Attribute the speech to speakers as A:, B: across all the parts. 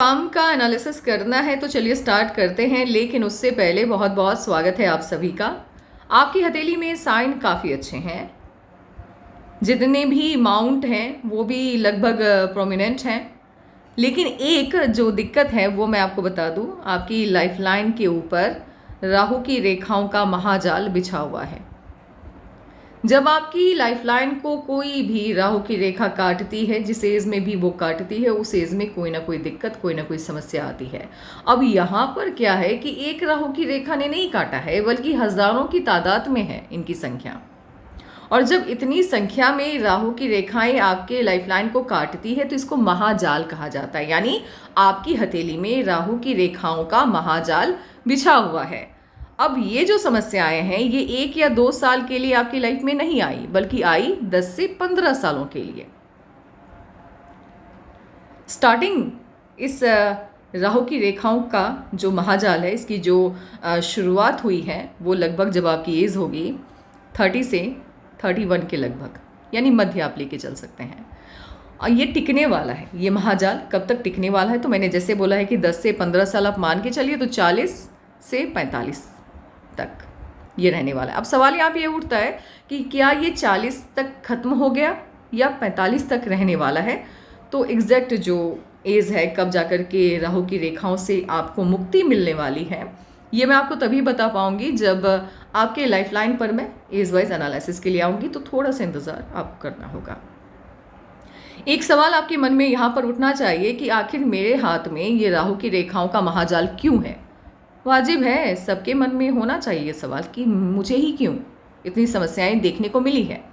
A: काम का एनालिसिस करना है तो चलिए स्टार्ट करते हैं, लेकिन उससे पहले बहुत बहुत स्वागत है आप सभी का। आपकी हथेली में साइन काफ़ी अच्छे हैं, जितने भी माउंट हैं वो भी लगभग प्रोमिनेंट हैं। लेकिन एक जो दिक्कत है वो मैं आपको बता दूं, आपकी लाइफलाइन के ऊपर राहु की रेखाओं का महाजाल बिछा हुआ है। जब आपकी लाइफलाइन को कोई भी राहु की रेखा काटती है, जिस एज में भी वो काटती है, उस एज में कोई ना कोई दिक्कत, कोई ना कोई समस्या आती है। अब यहाँ पर क्या है कि एक राहु की रेखा ने नहीं काटा है, बल्कि हजारों की तादाद में है इनकी संख्या। और जब इतनी संख्या में राहु की रेखाएं आपके लाइफलाइन को काटती है तो इसको महाजाल कहा जाता है। यानी आपकी हथेली में राहु की रेखाओं का महाजाल बिछा हुआ है। अब ये जो समस्याएं हैं ये 1 या 2 साल के लिए आपकी लाइफ में नहीं आई, बल्कि आई 10 से 15 सालों के लिए। स्टार्टिंग इस राहु की रेखाओं का जो महाजाल है, इसकी जो शुरुआत हुई है वो लगभग जब आपकी एज होगी 30 से 31 के लगभग, यानी मध्य आप लेके चल सकते हैं। और ये टिकने वाला है। ये महाजाल कब तक टिकने वाला है? तो मैंने जैसे बोला है कि 10 से 15 साल आप मान के चलिए, तो 40 से 45 तक ये रहने वाला है। अब सवाल यहाँ पे ये उठता है कि क्या ये 40 तक खत्म हो गया या 45 तक रहने वाला है? तो एग्जैक्ट जो एज है कब जाकर के राहु की रेखाओं से आपको मुक्ति मिलने वाली है, ये मैं आपको तभी बता पाऊंगी जब आपके लाइफलाइन पर मैं एज वाइज एनालिसिस के लिए आऊँगी। तो थोड़ा सा इंतज़ार आपको करना होगा। एक सवाल आपके मन में यहाँ पर उठना चाहिए कि आखिर मेरे हाथ में ये राहु की रेखाओं का महाजाल क्यों है? वाजिब है, सबके मन में होना चाहिए ये सवाल कि मुझे ही क्यों इतनी समस्याएं देखने को मिली है।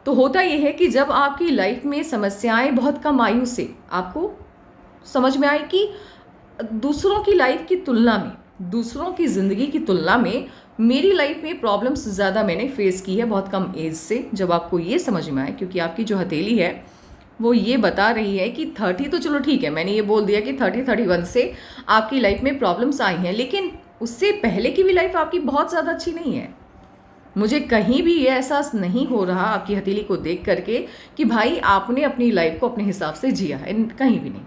A: तो होता यह है कि जब आपकी लाइफ में समस्याएं बहुत कम आयु से आपको समझ में आए कि दूसरों की लाइफ की तुलना में, दूसरों की ज़िंदगी की तुलना में मेरी लाइफ में प्रॉब्लम्स ज़्यादा मैंने फेस की है बहुत कम एज से, जब आपको ये समझ में आए, क्योंकि आपकी जो हथेली है वो ये बता रही है कि 30 तो चलो ठीक है, मैंने ये बोल दिया कि 30-31 से आपकी लाइफ में प्रॉब्लम्स आई हैं, लेकिन उससे पहले की भी लाइफ आपकी बहुत ज़्यादा अच्छी नहीं है। मुझे कहीं भी ये एहसास नहीं हो रहा आपकी हथेली को देख करके कि भाई आपने अपनी लाइफ को अपने हिसाब से जिया है, कहीं भी नहीं।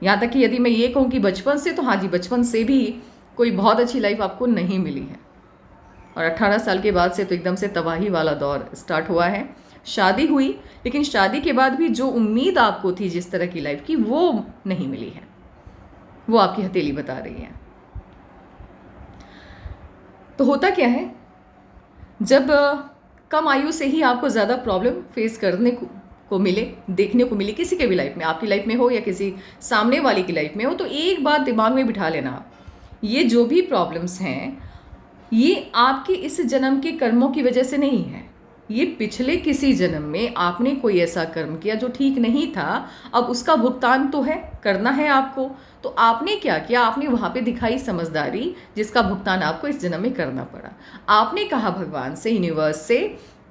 A: यहाँ तक कि यदि मैं ये कहूँ कि बचपन से, तो हाँ जी, बचपन से भी कोई बहुत अच्छी लाइफ आपको नहीं मिली है। और 18 साल के बाद से तो एकदम से तबाही वाला दौर स्टार्ट हुआ है। शादी हुई, लेकिन शादी के बाद भी जो उम्मीद आपको थी जिस तरह की लाइफ की, वो नहीं मिली है। वो आपकी हथेली बता रही है। तो होता क्या है, जब कम आयु से ही आपको ज़्यादा प्रॉब्लम फेस करने को मिले, देखने को मिले, किसी के भी लाइफ में, आपकी लाइफ में हो या किसी सामने वाले की लाइफ में हो, तो एक बात दिमाग में बिठा लेना, ये जो भी प्रॉब्लम्स हैं ये आपके इस जन्म के कर्मों की वजह से नहीं है। ये पिछले किसी जन्म में आपने कोई ऐसा कर्म किया जो ठीक नहीं था, अब उसका भुगतान तो है, करना है आपको। तो आपने क्या किया? आपने वहाँ पे दिखाई समझदारी, जिसका भुगतान आपको इस जन्म में करना पड़ा। आपने कहा भगवान से, यूनिवर्स से,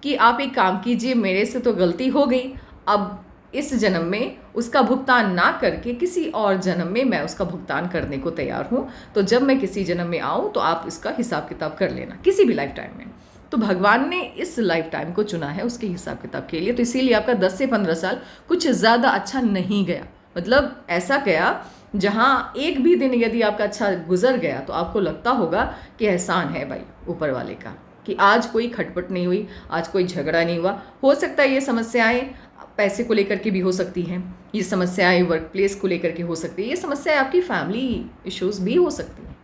A: कि आप एक काम कीजिए, मेरे से तो गलती हो गई, अब इस जन्म में उसका भुगतान ना करके किसी और जन्म में मैं उसका भुगतान करने को तैयार हूँ। तो जब मैं किसी जन्म में आऊँ तो आप इसका हिसाब किताब कर लेना, किसी भी लाइफ टाइम में। तो भगवान ने इस लाइफ टाइम को चुना है उसके हिसाब किताब के लिए। तो इसीलिए आपका 10 से 15 साल कुछ ज़्यादा अच्छा नहीं गया। मतलब ऐसा गया जहाँ एक भी दिन यदि आपका अच्छा गुजर गया तो आपको लगता होगा कि एहसान है भाई ऊपर वाले का, कि आज कोई खटपट नहीं हुई, आज कोई झगड़ा नहीं हुआ। हो सकता है ये समस्याएं पैसे को लेकर के भी हो सकती हैं, ये समस्याएं वर्क प्लेस को लेकर के हो सकती है, ये समस्याएं आपकी फैमिली इश्यूज़ भी हो सकती हैं,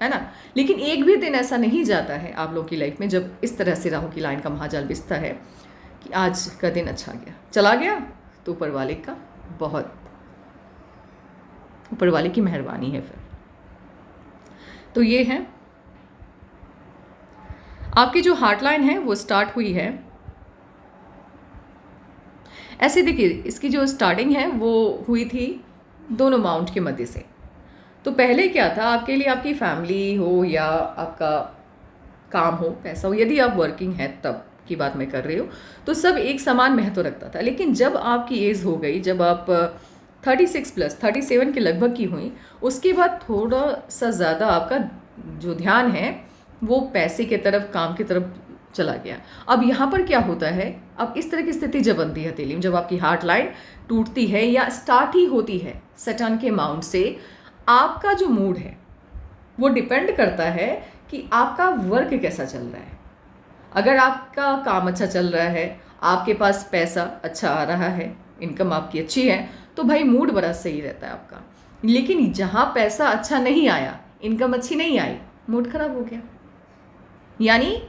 A: है ना। लेकिन एक भी दिन ऐसा नहीं जाता है आप लोगों की लाइफ में जब इस तरह से राहु की लाइन का महाजाल बिछता है कि आज का दिन अच्छा गया, चला गया तो ऊपर वाले का बहुत, ऊपर वाले की मेहरबानी है। फिर तो ये है आपकी जो हार्ट लाइन है वो स्टार्ट हुई है ऐसे। देखिए, इसकी जो स्टार्टिंग है वो हुई थी दोनों माउंट के मध्य से। तो पहले क्या था, आपके लिए आपकी फैमिली हो या आपका काम हो, पैसा हो, यदि आप वर्किंग है तब की बात मैं कर रही हूँ, तो सब एक समान महत्व रखता था। लेकिन जब आपकी एज हो गई, जब आप 36 प्लस 37 के लगभग की हुई, उसके बाद थोड़ा सा ज़्यादा आपका जो ध्यान है वो पैसे की तरफ, काम की तरफ चला गया। अब यहाँ पर क्या होता है, अब इस तरह की स्थिति जब बनती है हथेली में, जब आपकी हार्ट लाइन टूटती है या स्टार्ट ही होती है सैटर्न के माउंट से, आपका जो मूड है वो डिपेंड करता है कि आपका वर्क कैसा चल रहा है। अगर आपका काम अच्छा चल रहा है, आपके पास पैसा अच्छा आ रहा है, इनकम आपकी अच्छी है, तो भाई मूड बड़ा सही रहता है आपका। लेकिन जहाँ पैसा अच्छा नहीं आया, इनकम अच्छी नहीं आई, मूड खराब हो गया। यानी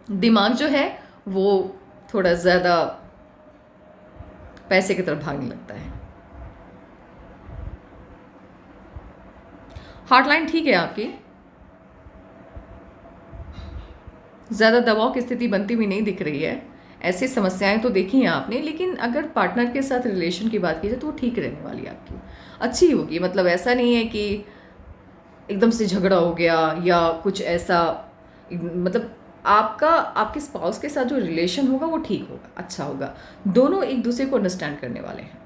A: दिमाग जो है वो थोड़ा ज़्यादा पैसे की तरफ भागने लगता है। हार्ट लाइन ठीक है आपकी, ज़्यादा दबाव की स्थिति बनती हुई नहीं दिख रही है। ऐसी समस्याएं तो देखी हैं आपने, लेकिन अगर पार्टनर के साथ रिलेशन की बात की जाए तो वो ठीक रहने वाली आपकी, अच्छी होगी। मतलब ऐसा नहीं है कि एकदम से झगड़ा हो गया या कुछ ऐसा, मतलब आपका आपके स्पाउस के साथ जो रिलेशन होगा वो ठीक होगा, अच्छा होगा। दोनों एक दूसरे को अंडरस्टैंड करने वाले हैं।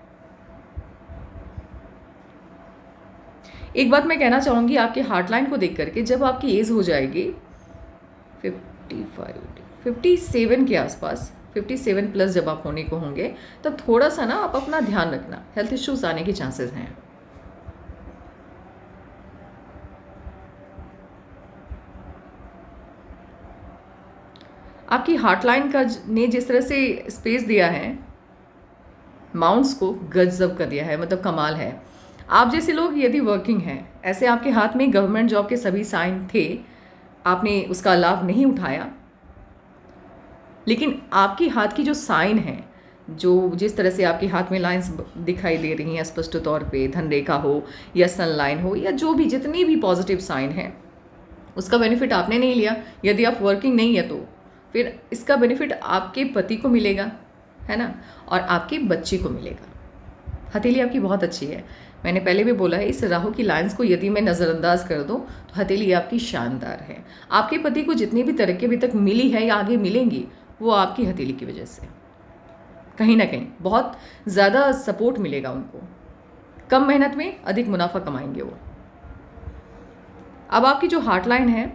A: एक बात मैं कहना चाहूँगी आपके हार्ट लाइन को देख करके, जब आपकी एज हो जाएगी 57 के आसपास, 57 प्लस जब आप होने को होंगे, तब थोड़ा सा ना आप अपना ध्यान रखना, हेल्थ इश्यूज आने के चांसेस हैं। आपकी हार्ट लाइन का ने जिस तरह से स्पेस दिया है, माउंट्स को गजब कर दिया है, मतलब कमाल है। आप जैसे लोग यदि वर्किंग हैं, ऐसे आपके हाथ में गवर्नमेंट जॉब के सभी साइन थे, आपने उसका लाभ नहीं उठाया, लेकिन आपकी हाथ की जो साइन है, जो जिस तरह से आपके हाथ में लाइंस दिखाई दे रही हैं स्पष्ट तौर पे, धन रेखा हो या सन लाइन हो या जो भी जितनी भी पॉजिटिव साइन है, उसका बेनिफिट आपने नहीं लिया। यदि आप वर्किंग नहीं है तो फिर इसका बेनिफिट आपके पति को मिलेगा, है ना, और आपके बच्चे को मिलेगा। हथेली आपकी बहुत अच्छी है, मैंने पहले भी बोला है, इस राहु की लाइंस को यदि मैं नज़रअंदाज कर दूं तो हथेली आपकी शानदार है। आपके पति को जितनी भी तरक्की अभी तक मिली है या आगे मिलेंगी, वो आपकी हथेली की वजह से, कहीं ना कहीं बहुत ज़्यादा सपोर्ट मिलेगा उनको। कम मेहनत में अधिक मुनाफा कमाएंगे वो। अब आपकी जो हार्ट लाइन है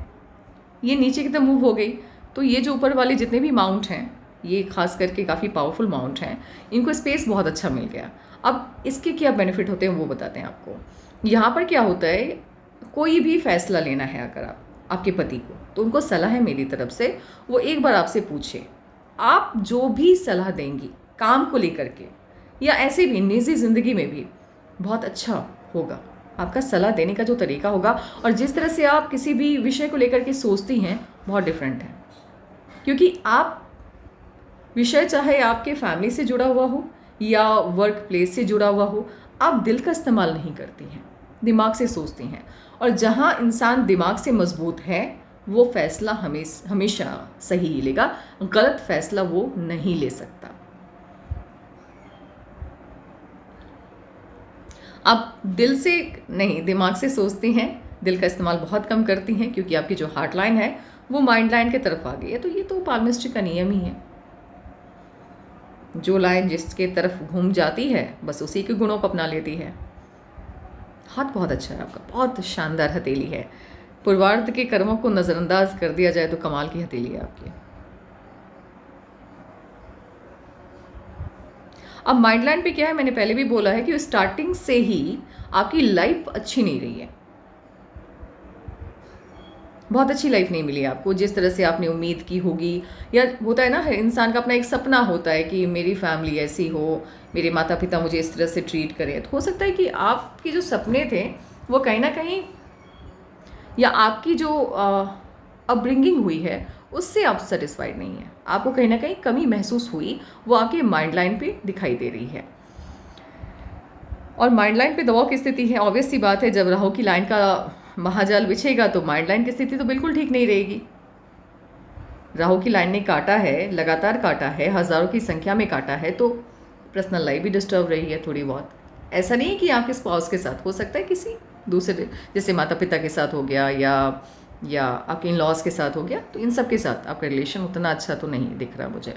A: ये नीचे की तरफ मूव हो गई, तो ये जो ऊपर वाले जितने भी माउंट हैं, ये खास करके काफ़ी पावरफुल माउंट हैं, इनको स्पेस बहुत अच्छा मिल गया। अब इसके क्या बेनिफिट होते हैं वो बताते हैं आपको। यहाँ पर क्या होता है, कोई भी फैसला लेना है अगर आपके पति को, तो उनको सलाह है मेरी तरफ से, वो एक बार आपसे पूछे, आप जो भी सलाह देंगी काम को लेकर के या ऐसे भी निजी ज़िंदगी में भी, बहुत अच्छा होगा। आपका सलाह देने का जो तरीका होगा और जिस तरह से आप किसी भी विषय को लेकर के सोचती हैं, बहुत डिफरेंट है। क्योंकि आप विषय चाहे आपके फैमिली से जुड़ा हुआ हो या वर्क प्लेस से जुड़ा हुआ हो, आप दिल का इस्तेमाल नहीं करती हैं, दिमाग से सोचती हैं। और जहाँ इंसान दिमाग से मजबूत है, वो फैसला हमेशा सही लेगा, गलत फैसला वो नहीं ले सकता। आप दिल से नहीं, दिमाग से सोचती हैं, दिल का इस्तेमाल बहुत कम करती हैं, क्योंकि आपकी जो हार्ट लाइन है वो माइंड लाइन की तरफ आ गई है। तो ये तो पाल्मिस्ट्री का नियम ही है, जो लाइन जिसके तरफ घूम जाती है बस उसी के गुणों को अपना लेती है। हाथ बहुत अच्छा है आपका, बहुत शानदार हथेली है। पूर्वार्ध के कर्मों को नज़रअंदाज कर दिया जाए तो कमाल की हथेली है आपकी। अब माइंड लाइन पे क्या है, मैंने पहले भी बोला है कि स्टार्टिंग से ही आपकी लाइफ अच्छी नहीं रही है, बहुत अच्छी लाइफ नहीं मिली आपको जिस तरह से आपने उम्मीद की होगी। या होता है ना, हर इंसान का अपना एक सपना होता है कि मेरी फैमिली ऐसी हो, मेरे माता पिता मुझे इस तरह से ट्रीट करें। तो हो सकता है कि आपके जो सपने थे वो कहीं ना कहीं, या आपकी जो अपब्रिंगिंग हुई है उससे आप सेटिस्फाइड नहीं है, आपको कहीं ना कहीं कमी महसूस हुई, वो आपके माइंड लाइन पे दिखाई दे रही है। और माइंड लाइन पे दबाव की स्थिति है, ऑब्वियस सी बात है, जब राहु की लाइन का महाजाल बिछेगा तो माइंड लाइन की स्थिति तो बिल्कुल ठीक नहीं रहेगी। राहु की लाइन ने काटा है, लगातार काटा है, हज़ारों की संख्या में काटा है, तो पर्सनल लाइफ भी डिस्टर्ब रही है थोड़ी बहुत। ऐसा नहीं है कि आपके स्पाउस के साथ, हो सकता है किसी दूसरे, जैसे माता पिता के साथ हो गया या आपके इन लॉज के साथ हो गया, तो इन सब के साथ आपका रिलेशन उतना अच्छा तो नहीं दिख रहा मुझे।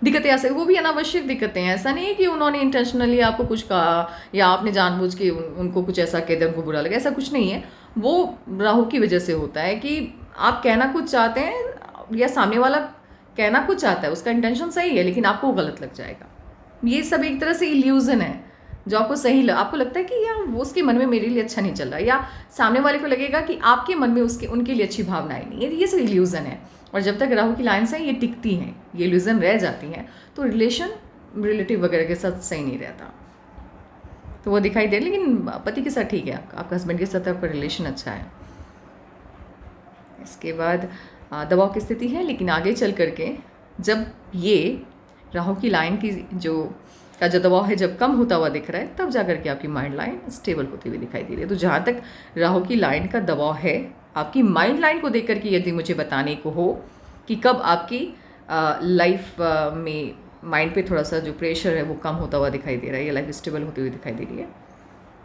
A: दिक्कतें आ सकती, वो भी अनावश्यक दिक्कतें हैं, ऐसा नहीं है कि उन्होंने इंटेंशनली आपको कुछ कहा या आपने जानबूझ के उनको कुछ ऐसा कह दिया, उनको बुरा लगा, ऐसा कुछ नहीं है। वो राहु की वजह से होता है कि आप कहना कुछ चाहते हैं, या सामने वाला कहना कुछ चाहता है, उसका इंटेंशन सही है लेकिन आपको गलत लग जाएगा। ये सब एक तरह से इल्यूज़न है जो आपको आपको लगता है कि यार वो उसके मन में मेरे लिए अच्छा नहीं चल रहा, या सामने वाले को लगेगा कि आपके मन में उनके लिए अच्छी भावनाएं नहीं है। ये सब इल्यूज़न है, और जब तक राहु की लाइन्स हैं ये टिकती हैं, ये इल्यूज़न रह जाती हैं, तो रिलेटिव वगैरह के साथ सही नहीं रहता। तो वो दिखाई दे, लेकिन पति के साथ ठीक है, आपका हस्बैंड के साथ आपका रिलेशन अच्छा है। इसके बाद दबाव की स्थिति है, लेकिन आगे चल करके जब ये राहु की लाइन की जो दबाव है जब कम होता हुआ दिख रहा है, तब जाकर के आपकी माइंड लाइन स्टेबल होती हुई दिखाई दे रही है। तो जहाँ तक राहु की लाइन का दबाव है, आपकी माइंड लाइन को देख करके यदि मुझे बताने को हो कि कब आपकी लाइफ में माइंड पे थोड़ा सा जो प्रेशर है वो कम होता हुआ दिखाई दे रहा है या लाइफ स्टेबल होती हुई दिखाई दे रही है,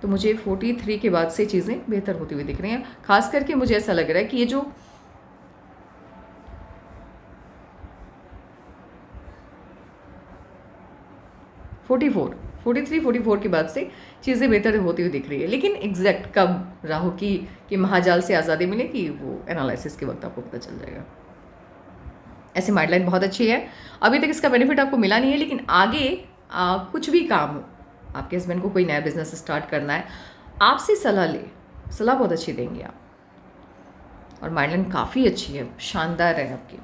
A: तो मुझे 43 के बाद से चीज़ें बेहतर होती हुई दिख रही हैं। खास करके मुझे ऐसा लग रहा है कि ये जो 43-44 के बाद से चीज़ें बेहतर होती हुई दिख रही है। लेकिन एग्जैक्ट कब राहु की महाजाल से आज़ादी मिलेगी वो एनालिसिस के वक्त आपको पता चल जाएगा। ऐसे माइंड लाइन बहुत अच्छी है, अभी तक इसका बेनिफिट आपको मिला नहीं है, लेकिन आगे कुछ भी काम हो, आपके हस्बैंड को कोई नया बिजनेस स्टार्ट करना है, आपसे सलाह बहुत अच्छी देंगे आप, और माइंड लाइन काफ़ी अच्छी है, शानदार है आपकी।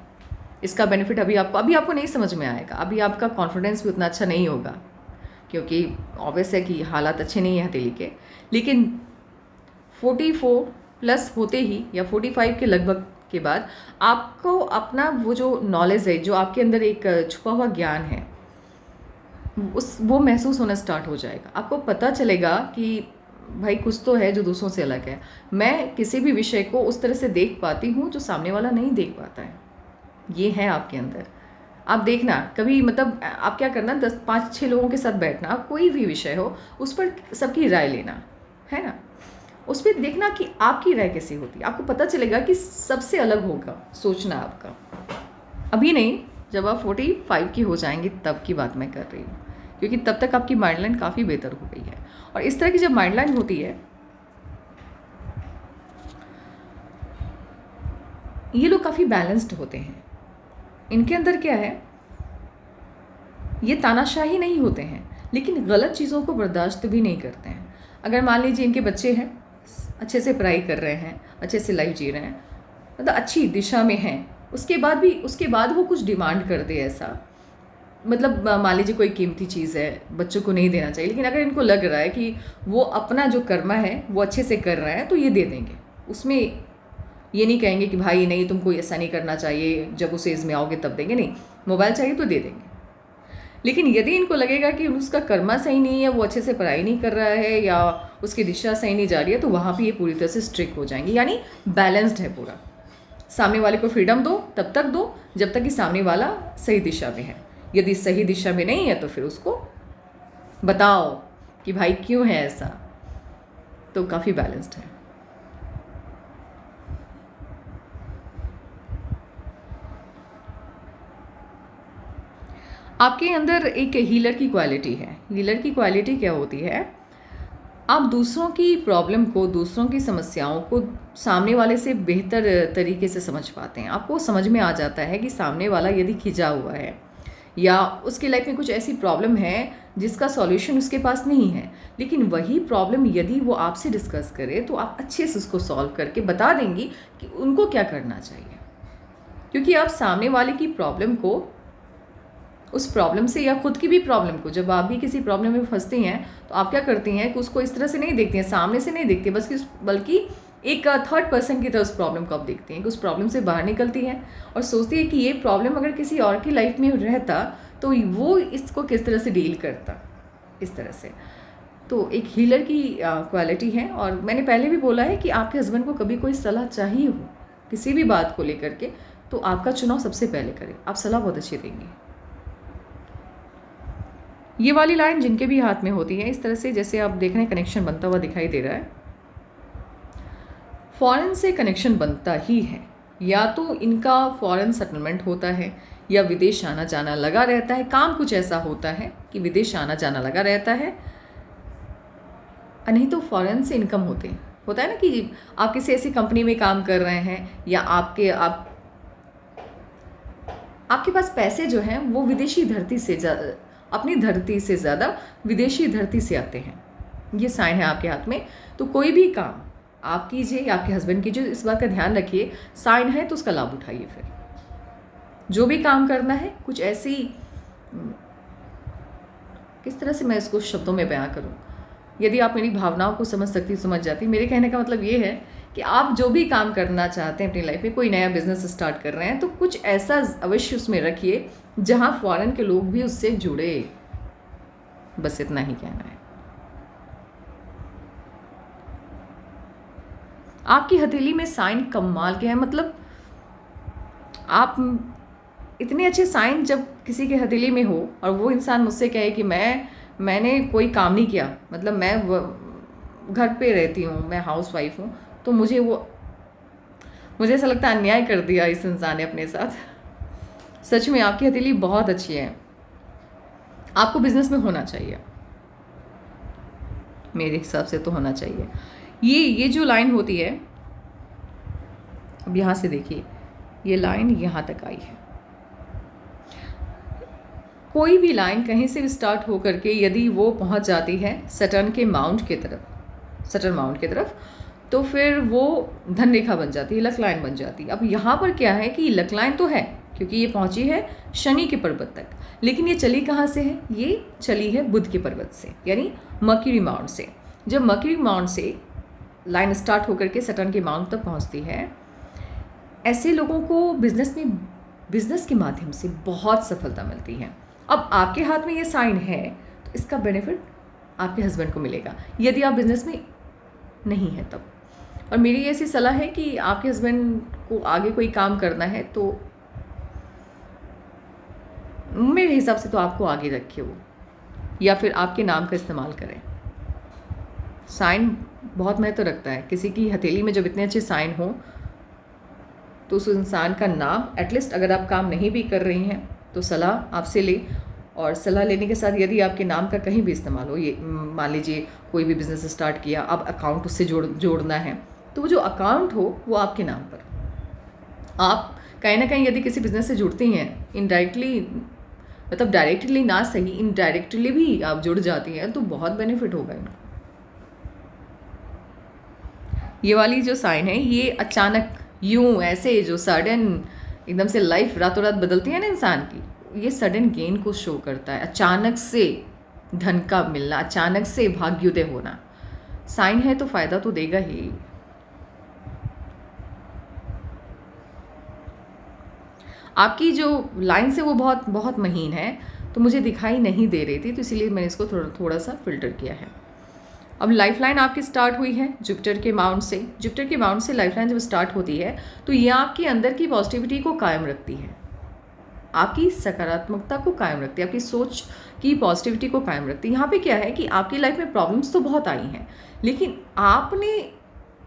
A: इसका बेनिफिट अभी आपको नहीं समझ में आएगा, अभी आपका कॉन्फिडेंस भी उतना अच्छा नहीं होगा, क्योंकि ऑब्वियस है कि हालात अच्छे नहीं हैं हथेली के। लेकिन 44 प्लस होते ही या 45 के लगभग के बाद आपको अपना वो जो नॉलेज है, जो आपके अंदर एक छुपा हुआ ज्ञान है, वो महसूस होना स्टार्ट हो जाएगा। आपको पता चलेगा कि भाई कुछ तो है जो दूसरों से अलग है, मैं किसी भी विषय को उस तरह से देख पाती हूँ जो सामने वाला नहीं देख पाता है। ये है आपके अंदर। आप देखना कभी, मतलब आप क्या करना, 5-6 लोगों के साथ बैठना, कोई भी विषय हो उस पर सबकी राय लेना, है ना, उस पर देखना कि आपकी राय कैसी होती है। आपको पता चलेगा कि सबसे अलग होगा सोचना आपका। अभी नहीं, जब आप 45 की हो जाएंगे तब की बात मैं कर रही हूँ, क्योंकि तब तक आपकी माइंड लाइन काफ़ी बेहतर हो गई है। और इस तरह की जब माइंड लाइन होती है, ये लोग काफ़ी बैलेंस्ड होते हैं। इनके अंदर क्या है, ये तानाशाही नहीं होते हैं, लेकिन गलत चीज़ों को बर्दाश्त भी नहीं करते हैं। अगर मान लीजिए इनके बच्चे हैं, अच्छे से पढ़ाई कर रहे हैं, अच्छे से लाइफ जी रहे हैं, मतलब अच्छी दिशा में हैं, उसके बाद वो कुछ डिमांड कर दे ऐसा, मतलब मान लीजिए कोई कीमती चीज़ है, बच्चों को नहीं देना चाहिए, लेकिन अगर इनको लग रहा है कि वो अपना जो कर्मा है वो अच्छे से कर रहा है तो ये दे देंगे। उसमें ये नहीं कहेंगे कि भाई नहीं तुमको ऐसा नहीं करना चाहिए, जब उस एज में आओगे तब देंगे, नहीं, मोबाइल चाहिए तो दे देंगे। लेकिन यदि इनको लगेगा कि उसका कर्मा सही नहीं है, वो अच्छे से पढ़ाई नहीं कर रहा है या उसकी दिशा सही नहीं जा रही है, तो वहाँ पे ये पूरी तरह से स्ट्रिक्ट हो जाएंगे। यानी बैलेंस्ड है पूरा। सामने वाले को फ्रीडम दो, तब तक दो जब तक कि सामने वाला सही दिशा में है। यदि सही दिशा में नहीं है तो फिर उसको बताओ कि भाई क्यों है ऐसा। तो काफ़ी बैलेंस्ड है। आपके अंदर एक हीलर की क्वालिटी है। हीलर की क्वालिटी क्या होती है, आप दूसरों की प्रॉब्लम को, दूसरों की समस्याओं को सामने वाले से बेहतर तरीके से समझ पाते हैं। आपको समझ में आ जाता है कि सामने वाला यदि खिंचा हुआ है या उसकी लाइफ में कुछ ऐसी प्रॉब्लम है जिसका सॉल्यूशन उसके पास नहीं है, लेकिन वही प्रॉब्लम यदि वो आपसे डिस्कस करे तो आप अच्छे से उसको सॉल्व करके बता देंगी कि उनको क्या करना चाहिए। क्योंकि आप सामने वाले की प्रॉब्लम को, उस प्रॉब्लम से या खुद की भी प्रॉब्लम को, जब आप भी किसी प्रॉब्लम में फंसती हैं तो आप क्या करती हैं कि उसको इस तरह से नहीं देखती हैं, सामने से नहीं देखती, बल्कि एक थर्ड पर्सन की तरह उस प्रॉब्लम को आप देखती हैं कि उस प्रॉब्लम से बाहर निकलती हैं और सोचती है कि ये प्रॉब्लम अगर किसी और की लाइफ में रहता तो वो इसको किस तरह से डील करता, इस तरह से। तो एक हीलर की क्वालिटी है। और मैंने पहले भी बोला है कि आपके हस्बैंड को कभी कोई सलाह चाहिए हो किसी भी बात को लेकर के, तो आपका चुनाव सबसे पहले करें, आप सलाह बहुत अच्छी देंगे। ये वाली लाइन जिनके भी हाथ में होती है, इस तरह से जैसे आप देख रहे हैं कनेक्शन बनता हुआ दिखाई दे रहा है, फॉरेन से कनेक्शन बनता ही है। या तो इनका फॉरेन सेटलमेंट होता है या विदेश आना जाना लगा रहता है। काम कुछ ऐसा होता है कि विदेश आना जाना लगा रहता है, नहीं तो फॉरेन से इनकम होता है ना कि आप किसी ऐसी कंपनी में काम कर रहे हैं या आप आपके पास पैसे जो हैं वो विदेशी धरती से अपनी धरती से ज़्यादा विदेशी धरती से आते हैं। ये साइन है आपके हाथ में। तो कोई भी काम आप कीजिए या आपके हस्बैंड कीजिए, इस बात का ध्यान रखिए, साइन है तो उसका लाभ उठाइए। फिर जो भी काम करना है कुछ ऐसी, किस तरह से मैं इसको शब्दों में बयां करूं, यदि आप मेरी भावनाओं को समझ सकती, समझ जाती। मेरे कहने का मतलब ये है कि आप जो भी काम करना चाहते हैं अपनी लाइफ में, कोई नया बिजनेस स्टार्ट कर रहे हैं, तो कुछ ऐसा अवश्य उसमें रखिए जहां फॉरेन के लोग भी उससे जुड़े। बस इतना ही कहना है। आपकी हथेली में साइन कमाल के हैं, मतलब आप इतने अच्छे साइन जब किसी के हथेली में हो और वो इंसान मुझसे कहे कि मैंने कोई काम नहीं किया, मतलब मैं घर पे रहती हूँ, मैं हाउस वाइफ हूँ, तो मुझे ऐसा लगता है अन्याय कर दिया इस इंसान ने अपने साथ। सच में आपकी हथेली बहुत अच्छी है, आपको बिजनेस में होना चाहिए, मेरे हिसाब से तो होना चाहिए। ये जो लाइन होती है, अब यहाँ से देखिए, ये लाइन यहाँ तक आई है। कोई भी लाइन कहीं से भी स्टार्ट हो करके यदि वो पहुँच जाती है सटर्न माउंट की तरफ, तो फिर वो धन रेखा बन जाती है, लक लाइन बन जाती है। अब यहाँ पर क्या है कि लक लाइन तो है क्योंकि ये पहुँची है शनि के पर्वत तक, लेकिन ये चली कहाँ से है? ये चली है बुध के पर्वत से, यानी मर्क्यूरी माउंट से। जब मर्क्यूरी माउंट से लाइन स्टार्ट होकर के सटर्न के माउंट तक पहुँचती है, ऐसे लोगों को बिजनेस के माध्यम से बहुत सफलता मिलती है। अब आपके हाथ में ये साइन है तो इसका बेनिफिट आपके हस्बैंड को मिलेगा, यदि आप बिजनेस में नहीं है तब। और मेरी ऐसी सलाह है कि आपके हस्बैंड को आगे कोई काम करना है तो मेरे हिसाब से तो आपको आगे रखे वो, या फिर आपके नाम का इस्तेमाल करें। साइन बहुत महत्व रखता है। किसी की हथेली में जब इतने अच्छे साइन हो तो उस इंसान का नाम, एटलीस्ट अगर आप काम नहीं भी कर रही हैं तो सलाह आपसे ले, और सलाह लेने के साथ यदि आपके नाम का कहीं भी इस्तेमाल हो, ये मान लीजिए कोई भी बिज़नेस स्टार्ट किया, अब अकाउंट उससे जोड़ना है, तो वो जो अकाउंट हो वो आपके नाम पर। आप कहीं ना कहीं यदि किसी बिज़नेस से जुड़ती हैं इनडायरेक्टली, मतलब डायरेक्टली ना सही, इनडायरेक्टली भी आप जुड़ जाती हैं, तो बहुत बेनिफिट होगा इनको। ये वाली जो साइन है, ये अचानक यूं ऐसे जो सडन एकदम से लाइफ रातों रात बदलती है ना इंसान की, ये सडन गेन को शो करता है। अचानक से धन का मिलना, अचानक से भाग्योदय होना। साइन है तो फायदा तो देगा ही। आपकी जो लाइन से वो बहुत बहुत महीन है, तो मुझे दिखाई नहीं दे रही थी, तो इसीलिए मैंने इसको थोड़ा सा फिल्टर किया है। अब लाइफ लाइन आपकी स्टार्ट हुई है जुपिटर के माउंट से लाइफ लाइन जब स्टार्ट होती है तो ये आपके अंदर की पॉजिटिविटी को कायम रखती है, आपकी सकारात्मकता को कायम रखती है, आपकी सोच की पॉजिटिविटी को कायम रखती है। यहाँ पे क्या है कि आपकी लाइफ में प्रॉब्लम्स तो बहुत आई हैं, लेकिन आपने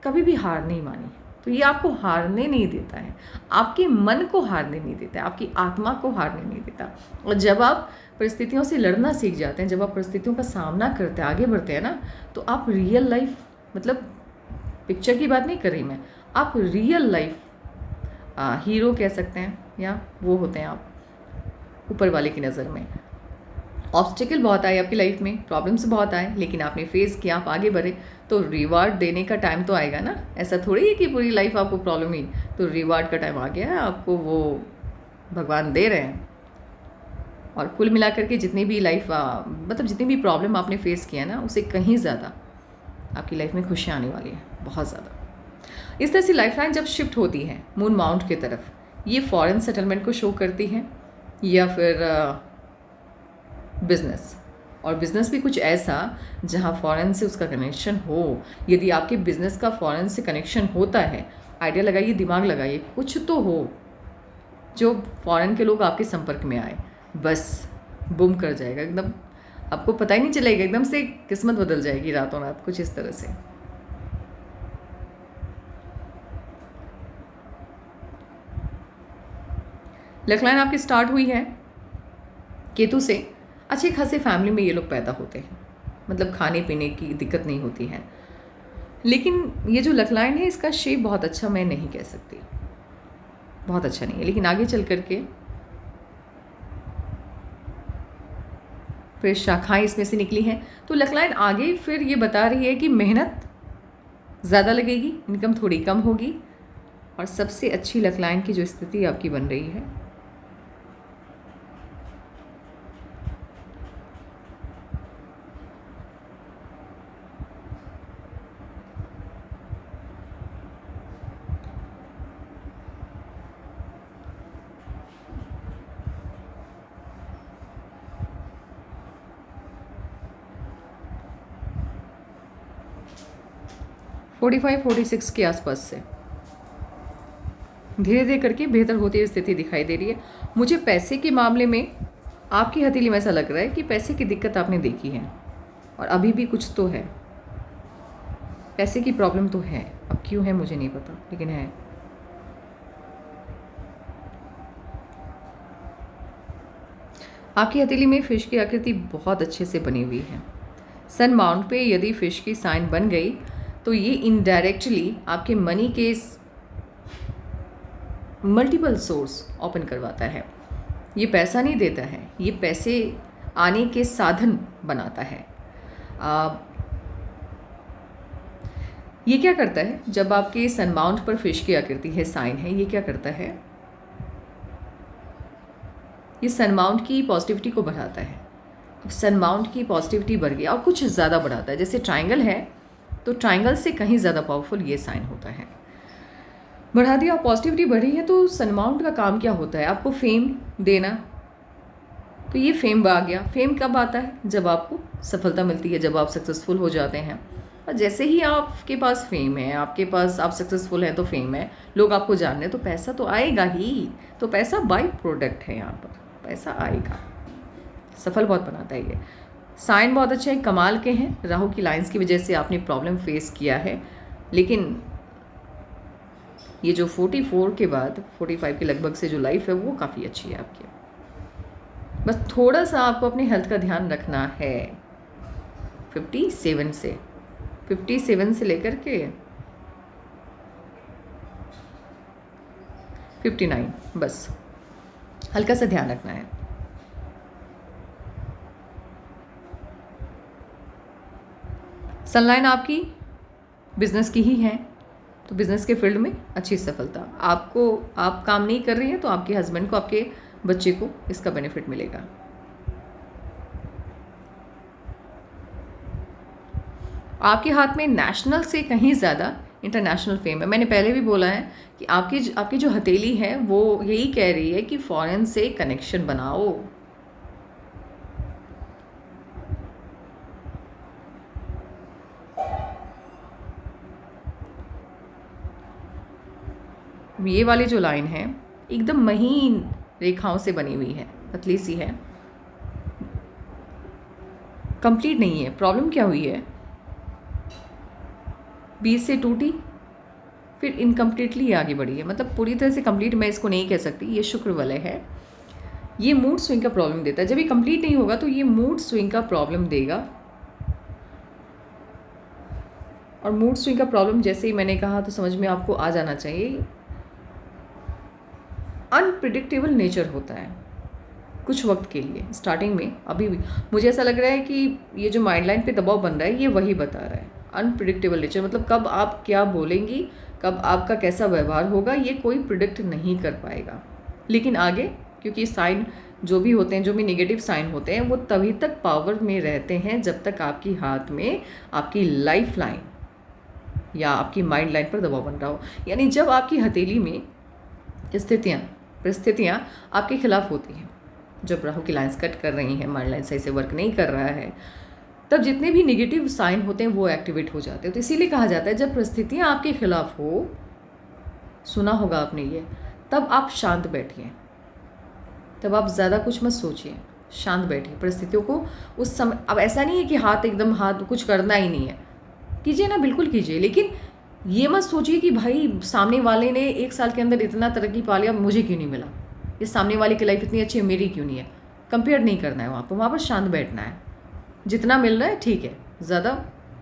A: कभी भी हार नहीं मानी, तो ये आपको हारने नहीं देता है, आपके मन को हारने नहीं देता है, आपकी आत्मा को हारने नहीं देता। और जब आप परिस्थितियों से लड़ना सीख जाते हैं, जब आप परिस्थितियों का सामना करते हैं, आगे बढ़ते हैं ना, तो आप रियल लाइफ, मतलब पिक्चर की बात नहीं कर रही मैं, आप रियल लाइफ हीरो कह सकते हैं, या वो होते हैं आप ऊपर वाले की नज़र में। ऑब्स्टिकल बहुत आए आपकी लाइफ में, प्रॉब्लम्स बहुत आए, लेकिन आपने फेस किया, आप आगे बढ़े, तो रिवार्ड देने का टाइम तो आएगा ना। ऐसा थोड़ी है कि पूरी लाइफ आपको प्रॉब्लम ही, तो रिवार्ड का टाइम आ गया है, आपको वो भगवान दे रहे हैं। और कुल मिलाकर के जितनी भी लाइफ मतलब जितनी भी प्रॉब्लम आपने फेस किया ना, उससे कहीं ज़्यादा आपकी लाइफ में खुशियाँ आने वाली है, बहुत ज़्यादा। इस तरह से लाइफ लाइन जब शिफ्ट होती है मून माउंट की तरफ, ये फॉरेन सेटलमेंट को शो करती है, या फिर बिजनेस, और बिजनेस भी कुछ ऐसा जहाँ फॉरेन से उसका कनेक्शन हो। यदि आपके बिजनेस का फॉरेन से कनेक्शन होता है, आइडिया लगाइए, दिमाग लगाइए, कुछ तो हो जो फॉरेन के लोग आपके संपर्क में आए, बस बूम कर जाएगा एकदम, आपको पता ही नहीं चलेगा, एकदम से किस्मत बदल जाएगी रातों रात, कुछ इस तरह से। लक लाइन आपकी स्टार्ट हुई है केतु से, अच्छे खासे फैमिली में ये लोग पैदा होते हैं, मतलब खाने पीने की दिक्कत नहीं होती है। लेकिन ये जो लक लाइन है, इसका शेप बहुत अच्छा मैं नहीं कह सकती, बहुत अच्छा नहीं है, लेकिन आगे चल करके फिर शाखाएं इसमें से निकली हैं। तो लक लाइन आगे फिर ये बता रही है कि मेहनत ज़्यादा लगेगी, इनकम थोड़ी कम होगी, और सबसे अच्छी लक लाइन की जो स्थिति आपकी बन रही है, फोर्टी 46 के आसपास से धीरे धीरे करके बेहतर होती हुई स्थिति दिखाई दे रही है। मुझे पैसे के मामले में आपकी हथेली में ऐसा लग रहा है कि पैसे की दिक्कत आपने देखी है, और अभी भी कुछ तो है, पैसे की प्रॉब्लम तो है। अब क्यों है मुझे नहीं पता, लेकिन है। आपकी हथेली में फिश की आकृति बहुत अच्छे से बनी हुई है। सन माउंट पे यदि फिश की साइन बन गई तो ये इनडायरेक्टली आपके मनी के मल्टीपल सोर्स ओपन करवाता है। ये पैसा नहीं देता है, ये पैसे आने के साधन बनाता है। ये क्या करता है, जब आपके सन माउंट पर फिश की आकृति है, साइन है, ये क्या करता है, ये सन माउंट की पॉजिटिविटी को बढ़ाता है। सन माउंट की पॉजिटिविटी बढ़ गई और कुछ ज़्यादा बढ़ाता है। जैसे ट्रायंगल है तो ट्रायंगल से कहीं ज़्यादा पावरफुल ये साइन होता है। बढ़ा दिया, पॉजिटिविटी बढ़ी है, तो सन माउंट का काम क्या होता है, आपको फेम देना। तो ये फेम आ गया। फेम कब आता है, जब आपको सफलता मिलती है, जब आप सक्सेसफुल हो जाते हैं। और जैसे ही आपके पास फेम है, आपके पास आप सक्सेसफुल हैं तो फेम है, लोग आपको जान रहे हैं, तो पैसा तो आएगा ही। तो पैसा बाई प्रोडक्ट है, यहाँ पर पैसा आएगा। सफल बहुत बनाता है ये। साइन बहुत अच्छे हैं, कमाल के हैं। राहु की लाइंस की वजह से आपने प्रॉब्लम फेस किया है, लेकिन ये जो 44 के बाद 45 के लगभग से जो लाइफ है वो काफ़ी अच्छी है आपकी। बस थोड़ा सा आपको अपने हेल्थ का ध्यान रखना है। 57 से लेकर के 59, बस हल्का सा ध्यान रखना है। सनलाइन आपकी बिजनेस की ही है, तो बिजनेस के फील्ड में अच्छी सफलता आपको। आप काम नहीं कर रही हैं तो आपके हस्बैंड को, आपके बच्चे को इसका बेनिफिट मिलेगा। आपके हाथ में नेशनल से कहीं ज़्यादा इंटरनेशनल फेम है। मैंने पहले भी बोला है कि आपकी जो हथेली है वो यही कह रही है कि फॉरेन से कनेक्शन बनाओ। ये वाली जो लाइन है एकदम महीन रेखाओं से बनी हुई है, पतली सी है, कंप्लीट नहीं है। प्रॉब्लम क्या हुई है, बीच से टूटी, फिर इनकम्प्लीटली आगे बढ़ी है। मतलब पूरी तरह से कंप्लीट मैं इसको नहीं कह सकती। ये शुक्र वलय है, ये मूड स्विंग का प्रॉब्लम देता है। जब ये कंप्लीट नहीं होगा तो ये मूड स्विंग का प्रॉब्लम देगा। और मूड स्विंग का प्रॉब्लम जैसे ही मैंने कहा तो समझ में आपको आ जाना चाहिए। अनप्रिडिक्टेबल नेचर होता है कुछ वक्त के लिए, स्टार्टिंग में। अभी भी मुझे ऐसा लग रहा है कि ये जो माइंड लाइन पे दबाव बन रहा है ये वही बता रहा है। अनप्रिडिक्टेबल नेचर मतलब कब आप क्या बोलेंगी, कब आपका कैसा व्यवहार होगा, ये कोई प्रिडिक्ट नहीं कर पाएगा। लेकिन आगे, क्योंकि साइन जो भी होते हैं, जो भी नेगेटिव साइन होते हैं, वो तभी तक पावर में रहते हैं जब तक आपकी हाथ में आपकी लाइफ लाइन या आपकी माइंड लाइन पर दबाव बन रहा हो। यानी जब आपकी हथेली में परिस्थितियाँ आपके खिलाफ होती हैं, जब राहु की लाइंस कट कर रही हैं, माइंड लाइन सही से वर्क नहीं कर रहा है, तब जितने भी नेगेटिव साइन होते हैं वो एक्टिवेट हो जाते हैं। तो इसीलिए कहा जाता है जब परिस्थितियाँ आपके खिलाफ हो, सुना होगा आपने ये, तब आप शांत बैठिए, तब आप ज़्यादा कुछ मत सोचिए, शांत बैठिए। परिस्थितियों को उस समय, अब ऐसा नहीं है कि हाथ कुछ करना ही नहीं है, कीजिए ना, बिल्कुल कीजिए, लेकिन ये मत सोचिए कि भाई सामने वाले ने 1 साल के अंदर इतना तरक्की पा लिया, मुझे क्यों नहीं मिला, ये सामने वाले की लाइफ इतनी अच्छी है, मेरी क्यों नहीं है। कंपेयर नहीं करना है वहाँ पर शांत बैठना है। जितना मिल रहा है ठीक है, ज़्यादा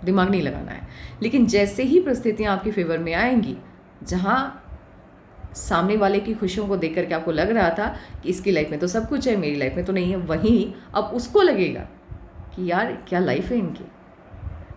A: दिमाग नहीं लगाना है। लेकिन जैसे ही परिस्थितियाँ आपके फेवर में आएंगी, जहाँ सामने वाले की खुशियों को देख करके आपको लग रहा था कि इसकी लाइफ में तो सब कुछ है, मेरी लाइफ में तो नहीं है, वहीं अब उसको लगेगा कि यार क्या लाइफ है इनकी।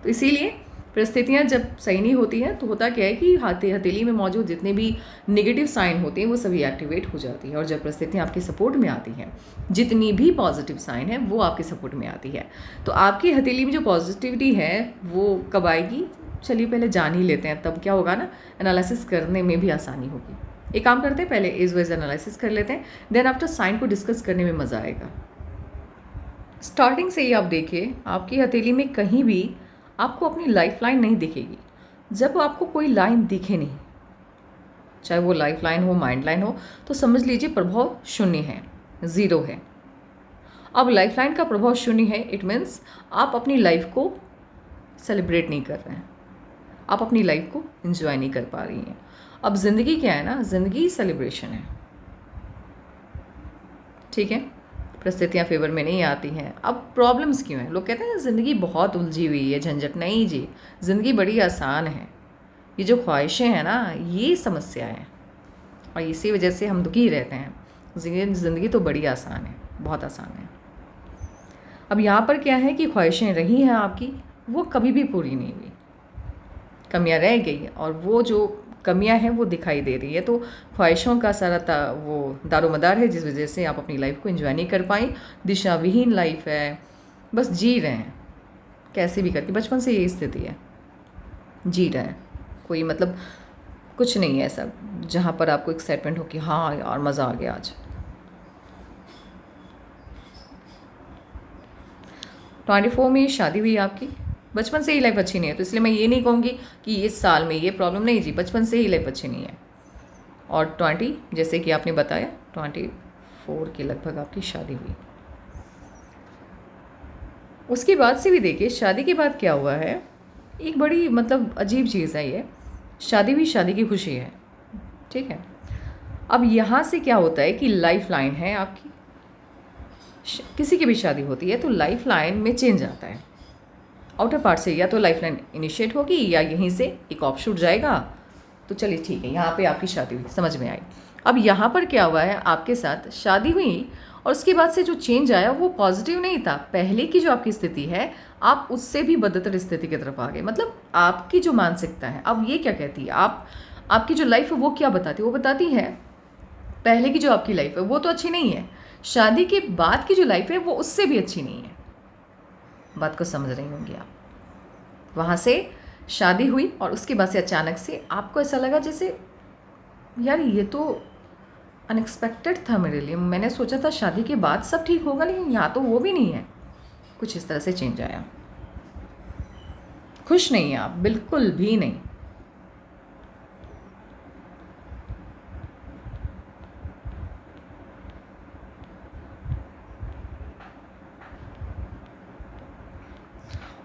A: तो इसीलिए परिस्थितियाँ जब सही नहीं होती हैं तो होता क्या है कि हथेली में मौजूद जितने भी नेगेटिव साइन होते हैं वो सभी एक्टिवेट हो जाती है, और जब परिस्थितियाँ आपके सपोर्ट में आती हैं, जितनी भी पॉजिटिव साइन है वो आपके सपोर्ट में आती है। तो आपकी हथेली में जो पॉजिटिविटी है वो कब आएगी, चलिए पहले जान ही लेते हैं, तब क्या होगा ना, एनालिसिस करने में भी आसानी होगी। एक काम करते हैं, पहले एज वाइज एनालिसिस कर लेते हैं, देन आफ्टर साइन को डिस्कस करने में मज़ा आएगा। स्टार्टिंग से ही आप देखिए, आपकी हथेली में कहीं भी आपको अपनी लाइफ लाइन नहीं दिखेगी। जब आपको कोई लाइन दिखे नहीं, चाहे वो लाइफ लाइन हो, माइंड लाइन हो, तो समझ लीजिए प्रभाव शून्य है, ज़ीरो है। अब लाइफ लाइन का प्रभाव शून्य है, इट मीन्स आप अपनी लाइफ को सेलिब्रेट नहीं कर रहे हैं, आप अपनी लाइफ को एंजॉय नहीं कर पा रही हैं। अब ज़िंदगी क्या है ना, ज़िंदगी सेलिब्रेशन है, ठीक है। परिस्थितियाँ फेवर में नहीं आती हैं। अब प्रॉब्लम्स क्यों हैं? लोग कहते हैं ज़िंदगी बहुत उलझी हुई है, झंझट। नहीं जी, ज़िंदगी बड़ी आसान है। ये जो ख्वाहिशें हैं ना, ये समस्या है, और इसी वजह से हम दुखी रहते हैं। ज़िंदगी तो बड़ी आसान है, बहुत आसान है। अब यहाँ पर क्या है कि ख्वाहिशें रही हैं आपकी, वो कभी भी पूरी नहीं हुई, कमियाँ रह गई, और वो जो कमियां हैं वो दिखाई दे रही है। तो ख्वाहिशों का सारा वो दारोमदार है, जिस वजह से आप अपनी लाइफ को एंजॉय नहीं कर पाई। दिशा विहीन लाइफ है, बस जी रहे हैं कैसे भी करके। बचपन से यही स्थिति है, जी रहे हैं, कोई मतलब कुछ नहीं है ऐसा जहाँ पर आपको एक्साइटमेंट हो कि हाँ यार मज़ा आ गया आज। 24 में शादी हुई आपकी, बचपन से ही लाइफ अच्छी नहीं है, तो इसलिए मैं ये नहीं कहूँगी कि इस साल में ये प्रॉब्लम। नहीं जी, बचपन से ही लाइफ अच्छी नहीं है। और 20, जैसे कि आपने बताया, 24 के लगभग आपकी शादी हुई। उसके बाद से भी देखिए, शादी के बाद क्या हुआ है, एक बड़ी मतलब अजीब चीज़ है ये। शादी हुई, शादी की खुशी है, ठीक है। अब यहाँ से क्या होता है कि लाइफ लाइन है आपकी, किसी की भी शादी होती है तो लाइफ लाइन में चेंज आता है। आउटर पार्ट से या तो लाइफ लाइन इनिशिएट होगी या यहीं से एक ऑफशूट जाएगा। तो चलिए ठीक है, यहाँ पे आपकी शादी हुई, समझ में आई। अब यहाँ पर क्या हुआ है, आपके साथ शादी हुई और उसके बाद से जो चेंज आया वो पॉजिटिव नहीं था। पहले की जो आपकी स्थिति है, आप उससे भी बदतर स्थिति की तरफ आ गए। मतलब आपकी जो मानसिकता है, अब ये क्या कहती है, आपकी जो लाइफ है वो क्या बताती है, वो बताती है पहले की जो आपकी लाइफ है वो तो अच्छी नहीं है, शादी के बाद की जो लाइफ है वो उससे भी अच्छी नहीं है। बात को समझ रही होंगी आप। वहाँ से शादी हुई और उसके बाद से अचानक से आपको ऐसा लगा जैसे यार ये तो अनएक्सपेक्टेड था मेरे लिए। मैंने सोचा था शादी के बाद सब ठीक होगा, लेकिन यहाँ तो वो भी नहीं है। कुछ इस तरह से चेंज आया। खुश नहीं हैं आप, बिल्कुल भी नहीं।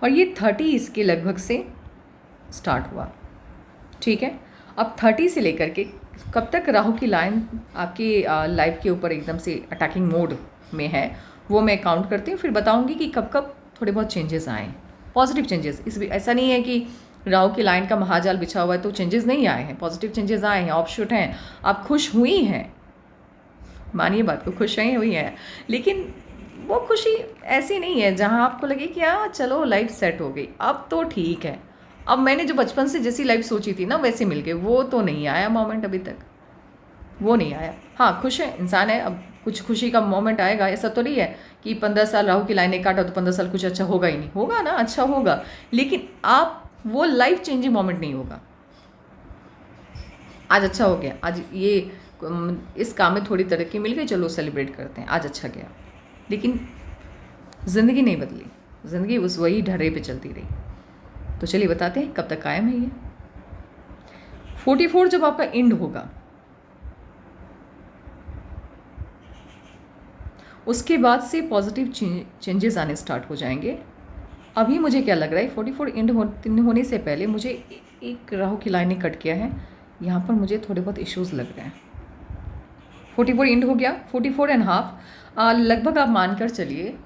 A: और ये 30 के लगभग से स्टार्ट हुआ, ठीक है। अब 30 से लेकर के कब तक राहु की लाइन आपकी लाइफ के ऊपर एकदम से अटैकिंग मोड में है, वो मैं काउंट करती हूँ, फिर बताऊँगी कि कब कब थोड़े बहुत चेंजेस आए, पॉजिटिव चेंजेस। ऐसा नहीं है कि राहु की लाइन का महाजाल बिछा हुआ है तो चेंजेस नहीं आए हैं, पॉजिटिव चेंजेस आए हैं, ऑफशूट हैं। आप खुश हुई हैं, मानिए बात को, खुश हुई हैं, लेकिन वो खुशी ऐसी नहीं है जहाँ आपको लगे कि हाँ चलो लाइफ सेट हो गई, अब तो ठीक है, अब मैंने जो बचपन से जैसी लाइफ सोची थी ना वैसे मिल गए। वो तो नहीं आया मोमेंट, अभी तक वो नहीं आया। हाँ खुश है इंसान है, अब कुछ खुशी का मोमेंट आएगा। ऐसा तो नहीं है कि 15 साल राहु की लाइनें काटा तो 15 साल कुछ अच्छा होगा ही नहीं, होगा ना, अच्छा होगा, लेकिन आप वो लाइफ चेंजिंग मोमेंट नहीं होगा। आज अच्छा हो गया, आज ये इस काम में थोड़ी तरक्की मिल गई, चलो सेलिब्रेट करते हैं, आज अच्छा गया, लेकिन ज़िंदगी नहीं बदली, ज़िंदगी उस वही ढर्रे पे चलती रही। तो चलिए बताते हैं कब तक कायम है ये। 44 जब आपका एंड होगा, उसके बाद से पॉजिटिव चेंजेस आने स्टार्ट हो जाएंगे। अभी मुझे क्या लग रहा है, 44 एंड होने से पहले मुझे एक राहु की लाइन ने कट किया है, यहाँ पर मुझे थोड़े बहुत इश्यूज लग रहे हैं। 44 एंड हो गया, 44.5 लगभग आप मानकर चलिए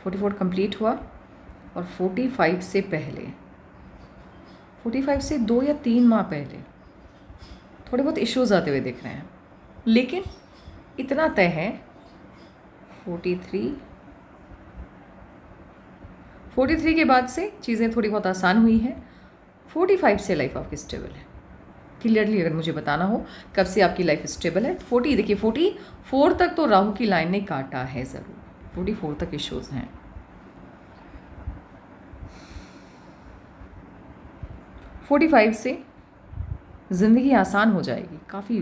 A: 44 कंप्लीट हुआ, और 45 से पहले, 45 से 2 या 3 माह पहले थोड़े बहुत इश्यूज आते हुए दिख रहे हैं, लेकिन इतना तय है 43 के बाद से चीज़ें थोड़ी बहुत आसान हुई हैं। 45 से लाइफ आपकी स्टेबल है। क्लियरली अगर मुझे बताना हो कब से आपकी लाइफ स्टेबल है, 40 देखिए 44 तक तो राहु की लाइन ने काटा है ज़रूर, 44 तक इश्यूज हैं। 45 से ज़िंदगी आसान हो जाएगी काफ़ी,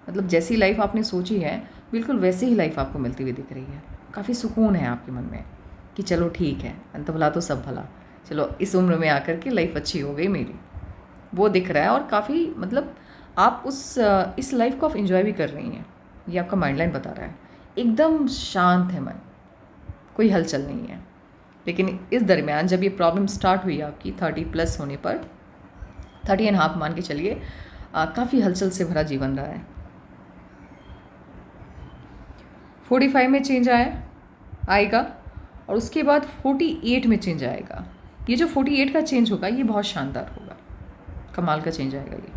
A: मतलब जैसी लाइफ आपने सोची है बिल्कुल वैसी ही लाइफ आपको मिलती हुई दिख रही है। काफ़ी सुकून है आपके मन में कि चलो ठीक है, अंत भला तो सब भला, चलो इस उम्र में आकर के लाइफ अच्छी हो गई मेरी, वो दिख रहा है। और काफ़ी मतलब आप इस लाइफ को आप इंजॉय भी कर रही हैं, ये आपका माइंडलाइन बता रहा है। एकदम शांत है मन, कोई हलचल नहीं है। लेकिन इस दरमियान जब ये प्रॉब्लम स्टार्ट हुई आपकी 30+ होने पर, 30.5 मान के चलिए, काफ़ी हलचल से भरा जीवन रहा है। 45 में चेंज आएगा और उसके बाद 48 में चेंज आएगा। ये जो 48 का चेंज होगा ये बहुत शानदार होगा, कमाल का चेंज आएगा ये।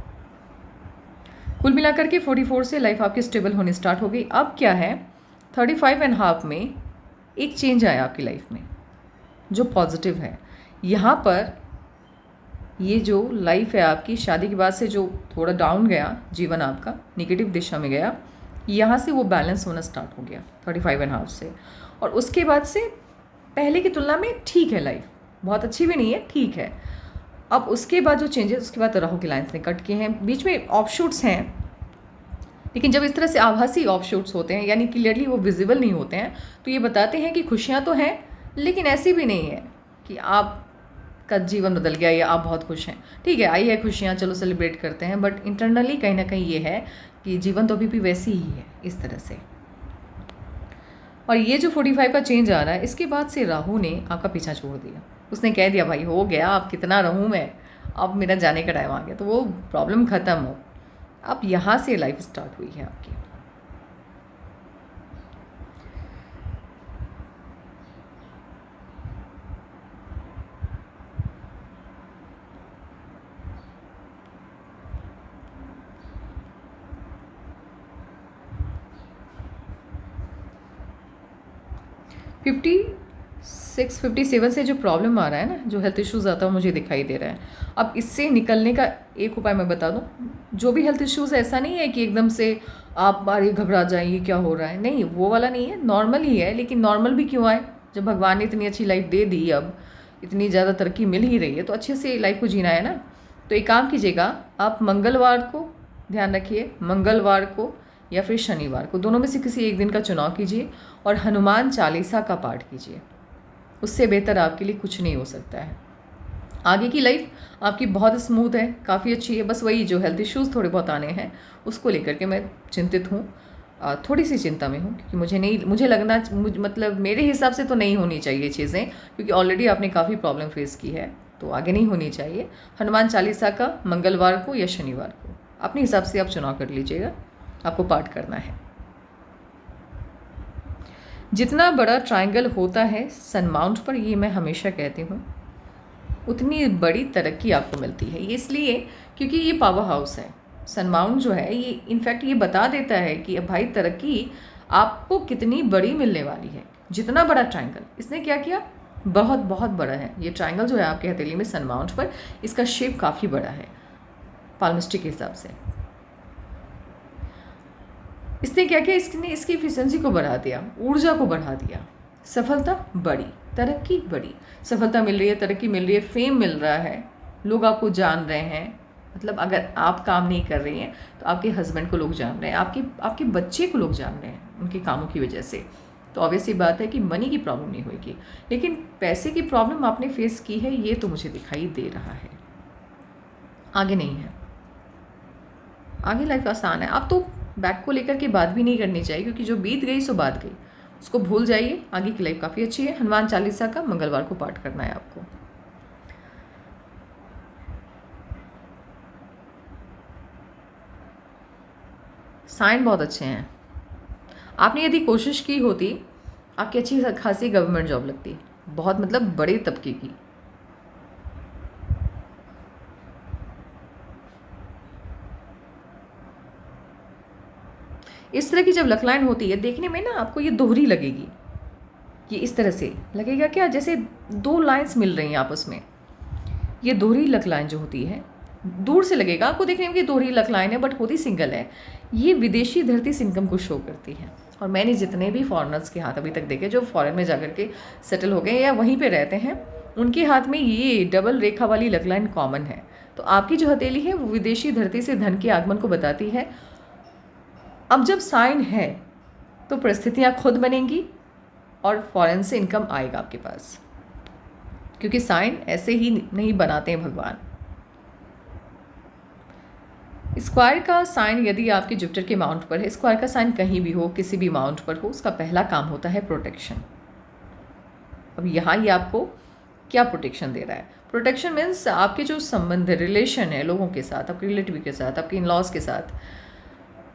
A: कुल मिलाकर के 44 से लाइफ आपकी स्टेबल होने स्टार्ट हो गई। अब क्या है, 35.5 में एक चेंज आया आपकी लाइफ में जो पॉजिटिव है। यहाँ पर ये जो लाइफ है आपकी शादी के बाद से जो थोड़ा डाउन गया जीवन आपका, नेगेटिव दिशा में गया, यहाँ से वो बैलेंस होना स्टार्ट हो गया 35.5 से। और उसके बाद से पहले की तुलना में ठीक है लाइफ, बहुत अच्छी भी नहीं है, ठीक है। अब उसके बाद जो चेंजेस, उसके बाद राहु की लाइन्स ने कट किए हैं, बीच में ऑफशूट्स हैं, लेकिन जब इस तरह से आभासी ऑफशूट्स होते हैं यानी क्लियरली वो विजिबल नहीं होते हैं, तो ये बताते हैं कि खुशियाँ तो हैं, लेकिन ऐसी भी नहीं है कि आपका जीवन बदल गया या आप बहुत खुश हैं। ठीक है, आई है खुशियाँ, चलो सेलिब्रेट करते हैं, बट इंटरनली कहीं ना कहीं ये है कि जीवन तो अभी भी वैसी ही है इस तरह से। और ये जो 45 का चेंज आ रहा है, इसके बाद से राहु ने आपका पीछा छोड़ दिया। उसने कह दिया भाई हो गया, अब कितना रहूँ मैं, अब मेरा जाने का टाइम आ गया, तो वो प्रॉब्लम ख़त्म हो। अब यहाँ से लाइफ स्टार्ट हुई है आपकी। फिफ्टी 57 से जो प्रॉब्लम आ रहा है ना, जो हेल्थ इश्यूज़ आता है मुझे दिखाई दे रहा है। अब इससे निकलने का एक उपाय मैं बता दूं, जो भी हेल्थ इश्यूज़ ऐसा नहीं है कि एकदम से आप अरे घबरा जाइए क्या हो रहा है, नहीं, वो वाला नहीं है, नॉर्मल ही है। लेकिन नॉर्मल भी क्यों आए, जब भगवान ने इतनी अच्छी लाइफ दे दी, अब इतनी ज़्यादा तरक्की मिल ही रही है, तो अच्छे से लाइफ को जीना है ना। तो एक काम कीजिएगा, आप मंगलवार को ध्यान रखिए, मंगलवार को या फिर शनिवार को, दोनों में से किसी एक दिन का चुनाव कीजिए और हनुमान चालीसा का पाठ कीजिए। उससे बेहतर आपके लिए कुछ नहीं हो सकता है। आगे की लाइफ आपकी बहुत स्मूथ है, काफ़ी अच्छी है। बस वही जो हेल्थ इश्यूज़ थोड़े बहुत आने हैं उसको लेकर के मैं चिंतित हूँ, थोड़ी सी चिंता में हूँ, क्योंकि मतलब मेरे हिसाब से तो नहीं होनी चाहिए चीज़ें, क्योंकि ऑलरेडी आपने काफ़ी प्रॉब्लम फेस की है, तो आगे नहीं होनी चाहिए। हनुमान चालीसा का मंगलवार को या शनिवार को अपने हिसाब से आप चुनाव कर लीजिएगा, आपको पाठ करना है। जितना बड़ा ट्रायंगल होता है सन माउंट पर, ये मैं हमेशा कहती हूँ, उतनी बड़ी तरक्की आपको मिलती है। ये इसलिए क्योंकि ये पावर हाउस है। सन माउंट जो है ये इनफैक्ट ये बता देता है कि अब भाई तरक्की आपको कितनी बड़ी मिलने वाली है। जितना बड़ा ट्रायंगल, इसने क्या किया, बहुत बहुत बड़ा है ये ट्रायंगल जो है आपके हथेली में सन माउंट पर, इसका शेप काफ़ी बड़ा है पाल्मिस्टिक के हिसाब से। इसने क्या किया, इसने इसकी इफिशिएंसी को बढ़ा दिया, ऊर्जा को बढ़ा दिया, सफलता बड़ी, तरक्की बड़ी, सफलता मिल रही है, तरक्की मिल रही है, फेम मिल रहा है, लोग आपको जान रहे हैं। मतलब अगर आप काम नहीं कर रही हैं तो आपके हस्बैंड को लोग जान रहे हैं, आपके बच्चे को लोग जान रहे हैं उनके कामों की वजह से। तो ऑब्वियसली बात है कि मनी की प्रॉब्लम नहीं होगी, लेकिन पैसे की प्रॉब्लम आपने फेस की है, ये तो मुझे दिखाई दे रहा है। आगे नहीं है, आगे लाइफ आसान है। आप तो बैक को लेकर के बात भी नहीं करनी चाहिए, क्योंकि जो बीत गई सो बात गई, उसको भूल जाइए। आगे की लाइफ काफ़ी अच्छी है। हनुमान चालीसा का मंगलवार को पाठ करना है आपको। साइन बहुत अच्छे हैं। आपने यदि कोशिश की होती, आपकी अच्छी खासी गवर्नमेंट जॉब लगती, बहुत मतलब बड़े तबके की। इस तरह की जब लक लाइन होती है, देखने में ना आपको ये दोहरी लगेगी, ये इस तरह से लगेगा क्या, जैसे दो लाइंस मिल रही हैं आपस में। ये दोहरी लक लाइन जो होती है, दूर से लगेगा आपको देखने में कि दोहरी लक लाइन है, बट होती सिंगल है। ये विदेशी धरती से इनकम को शो करती है। और मैंने जितने भी फॉरेनर्स के हाथ अभी तक देखे जो फॉरेन में जाकर के सेटल हो गए या वहीं पे रहते हैं, उनके हाथ में ये डबल रेखा वाली लक लाइन कॉमन है। तो आपकी जो हथेली है वो विदेशी धरती से धन के आगमन को बताती है। अब जब साइन है तो परिस्थितियाँ खुद बनेंगी और फॉरेन से इनकम आएगा आपके पास, क्योंकि साइन ऐसे ही नहीं बनाते हैं भगवान। स्क्वायर का साइन यदि आपके जुपिटर के माउंट पर है, स्क्वायर का साइन कहीं भी हो, किसी भी माउंट पर हो, उसका पहला काम होता है प्रोटेक्शन। अब यहाँ ये आपको क्या प्रोटेक्शन दे रहा है? प्रोटेक्शन मीन्स आपके जो संबंध रिलेशन है लोगों के साथ, आपके रिलेटिव के साथ, आपके इन लॉज के साथ,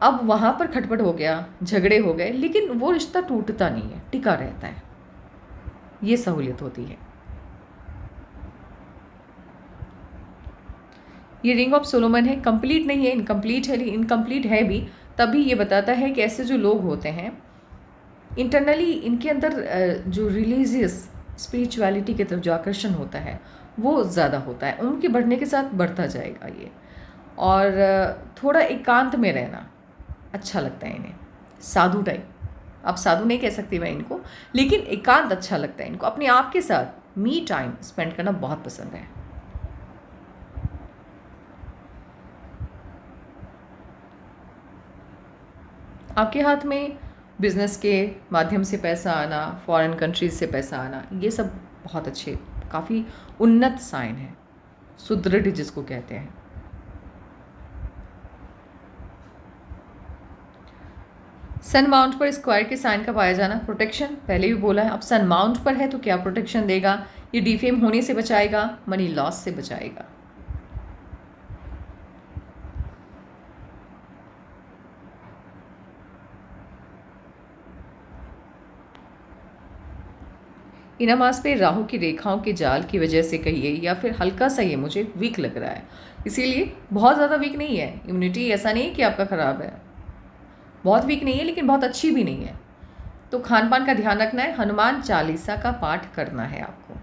A: अब वहाँ पर खटपट हो गया, झगड़े हो गए, लेकिन वो रिश्ता टूटता नहीं है, टिका रहता है। ये सहूलियत होती है। ये रिंग ऑफ सोलोमन है, कंप्लीट नहीं है, इनकम्प्लीट है, लेकिन इनकम्प्लीट है भी तभी ये बताता है कि ऐसे जो लोग होते हैं इंटरनली इनके अंदर जो रिलीजियस स्पिरिचुअलिटी की तरफ जो आकर्षण होता है वो ज़्यादा होता है, उनके बढ़ने के साथ बढ़ता जाएगा ये। और थोड़ा एकांत में रहना अच्छा लगता है इन्हें, साधु टाइप। आप साधु नहीं कह सकती मैं इनको, लेकिन एकांत अच्छा लगता है इनको, अपने आप के साथ मी टाइम स्पेंड करना बहुत पसंद है। आपके हाथ में बिजनेस के माध्यम से पैसा आना, फॉरेन कंट्रीज से पैसा आना, ये सब बहुत अच्छे, काफ़ी उन्नत साइन है, सुदृढ़ जिसको कहते हैं। सन माउंट पर स्क्वायर के साइन का पाया जाना, प्रोटेक्शन पहले भी बोला है। अब सन माउंट पर है तो क्या प्रोटेक्शन देगा? ये डिफेम होने से बचाएगा, मनी लॉस से बचाएगा। इनामास पे राहु की रेखाओं के जाल की वजह से कहिए, या फिर हल्का सा ये मुझे वीक लग रहा है, इसीलिए बहुत ज़्यादा वीक नहीं है। इम्यूनिटी ऐसा नहीं है कि आपका ख़राब है, बहुत वीक नहीं है, लेकिन बहुत अच्छी भी नहीं है। तो खान पान का ध्यान रखना है, हनुमान चालीसा का पाठ करना है आपको।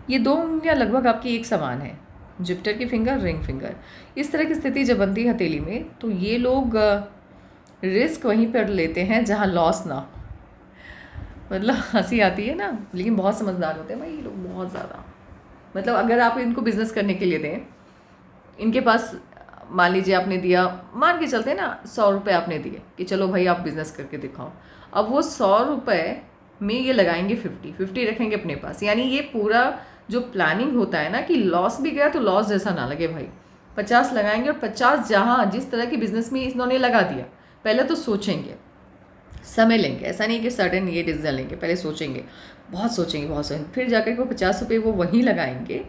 A: ये दो उंगलियां लगभग आपकी एक समान है, जुपिटर की फिंगर, रिंग फिंगर। इस तरह की स्थिति जब बनती है हथेली में तो ये लोग रिस्क वहीं पर लेते हैं जहाँ लॉस ना हो। मतलब हंसी आती है ना, लेकिन बहुत समझदार होते हैं भाई ये लोग, बहुत ज़्यादा। मतलब अगर आप इनको बिजनेस करने के लिए दें, इनके पास मान लीजिए आपने दिया, मान के चलते हैं ना 100 रुपये आपने दिए कि चलो भाई आप बिजनेस करके दिखाओ। अब वो 100 रुपये में ये लगाएंगे 50 रखेंगे अपने पास। यानी ये पूरा जो प्लानिंग होता है ना कि लॉस भी गया तो लॉस जैसा ना लगे भाई। 50 लगाएंगे और 50 जहाँ जिस तरह की बिजनेस में इन्होंने लगा दिया, पहले तो सोचेंगे, समय लेंगे, ऐसा नहीं कि सडन ये डिसीजन लेंगे, पहले सोचेंगे, बहुत सोचेंगे, फिर जाकर के वो 50 रुपये वो वहीं लगाएंगे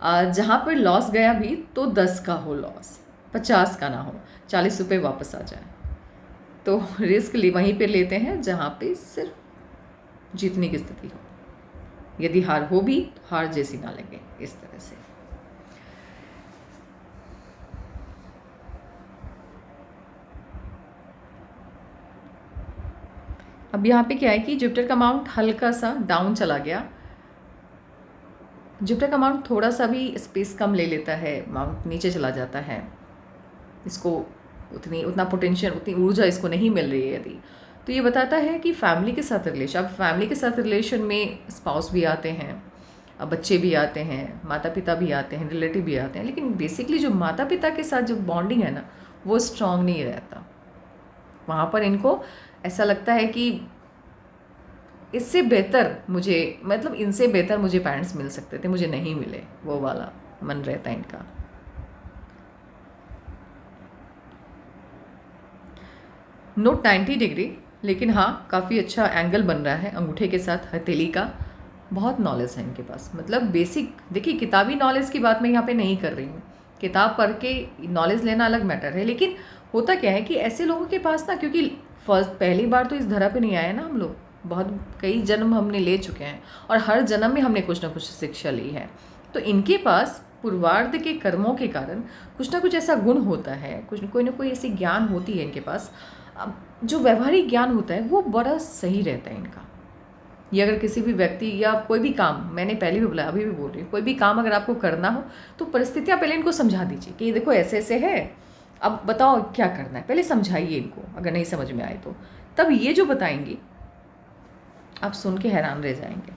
A: जहाँ पर लॉस गया भी तो 10 का हो लॉस, 50 का ना हो, 40 रुपये वापस आ जाए। तो रिस्क वहीं पे लेते हैं जहाँ पे सिर्फ जीतने की स्थिति हो। यदि हार हो भी तो हार जैसी ना लगे, इस तरह से। अब यहाँ पे क्या है कि जुपिटर का माउंट हल्का सा डाउन चला गया। जुपिटर का माउंट थोड़ा सा भी स्पेस कम ले लेता है, माउंट नीचे चला जाता है, इसको उतना पोटेंशियल, उतनी ऊर्जा इसको नहीं मिल रही है यदि, तो ये बताता है कि फैमिली के साथ रिलेशन, अब फैमिली के साथ रिलेशन में स्पाउस भी आते हैं, अब बच्चे भी आते हैं, माता पिता भी आते हैं, रिलेटिव भी आते हैं, लेकिन बेसिकली जो माता पिता के साथ जो बॉन्डिंग है ना वो स्ट्रांग नहीं रहता। वहाँ पर इनको ऐसा लगता है कि इससे बेहतर मुझे, मतलब इनसे बेहतर मुझे पेरेंट्स मिल सकते थे, मुझे नहीं मिले, वो वाला मन रहता है इनका। नोट 90 डिग्री, लेकिन हाँ काफ़ी अच्छा एंगल बन रहा है अंगूठे के साथ हथेली का। बहुत नॉलेज है इनके पास, मतलब बेसिक, देखिए किताबी नॉलेज की बात मैं यहाँ पे नहीं कर रही हूँ, किताब पढ़ के नॉलेज लेना अलग मैटर है, लेकिन होता क्या है कि ऐसे लोगों के पास ना, क्योंकि पहली बार तो इस धरा पे नहीं आया ना हम लोग, बहुत कई जन्म हमने ले चुके हैं और हर जन्म में हमने कुछ ना कुछ शिक्षा ली है। तो इनके पास पूर्वार्ध के कर्मों के कारण कुछ ना कुछ ऐसा गुण होता है, कुछ कोई ना कोई ऐसी ज्ञान होती है इनके पास। अब जो व्यवहारिक ज्ञान होता है वो बड़ा सही रहता है इनका। ये अगर किसी भी व्यक्ति या कोई भी काम, मैंने पहले भी बोला, अभी भी बोल रही हूँ, कोई भी काम अगर आपको करना हो तो परिस्थितियाँ पहले इनको समझा दीजिए कि देखो ऐसे ऐसे है, अब बताओ क्या करना है, पहले समझाइए इनको। अगर नहीं समझ में आए तो तब ये जो बताएंगे आप सुन के हैरान रह जाएंगे।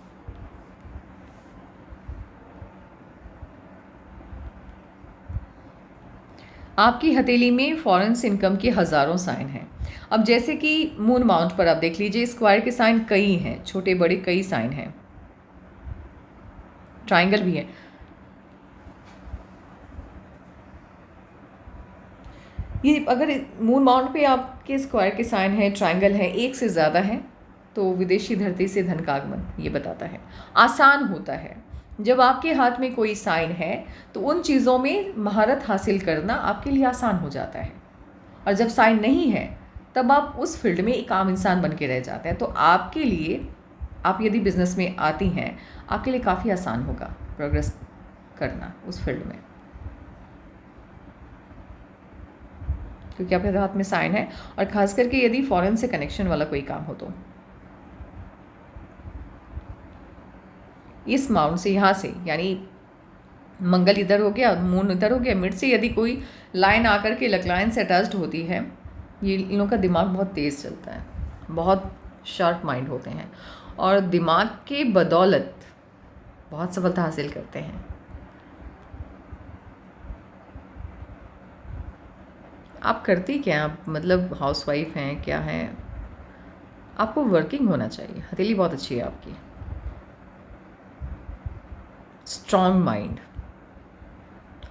A: आपकी हथेली में फॉरेन इनकम के हज़ारों साइन हैं। अब जैसे कि मून माउंट पर आप देख लीजिए, स्क्वायर के साइन कई हैं, छोटे बड़े कई साइन हैं, ट्राइंगल भी है। ये अगर मून माउंट पे आपके स्क्वायर के साइन है, ट्राइंगल है, एक से ज़्यादा है, तो विदेशी धरती से धन का आगमन ये बताता है। आसान होता है जब आपके हाथ में कोई साइन है तो उन चीज़ों में महारत हासिल करना आपके लिए आसान हो जाता है, और जब साइन नहीं है तब आप उस फील्ड में एक आम इंसान बन के रह जाते हैं। तो आपके लिए, आप यदि बिज़नेस में आती हैं, आपके लिए काफ़ी आसान होगा प्रोग्रेस करना उस फील्ड में, क्योंकि आपके हाथ में साइन है। और ख़ास करके यदि फॉरेन से कनेक्शन वाला कोई काम हो तो इस माउंट से, यहाँ से, यानी मंगल इधर हो गया, मून इधर हो गया, मिड से यदि कोई लाइन आकर के लक लाइन से अटैच्ड होती है, ये इन लोगों का दिमाग बहुत तेज़ चलता है, बहुत शार्प माइंड होते हैं और दिमाग के बदौलत बहुत सफलता हासिल करते हैं। आप करती क्या, आप मतलब हाउसवाइफ हैं क्या हैं? आपको वर्किंग होना चाहिए। हथेली बहुत अच्छी है आपकी, स्ट्रॉन्ग माइंड।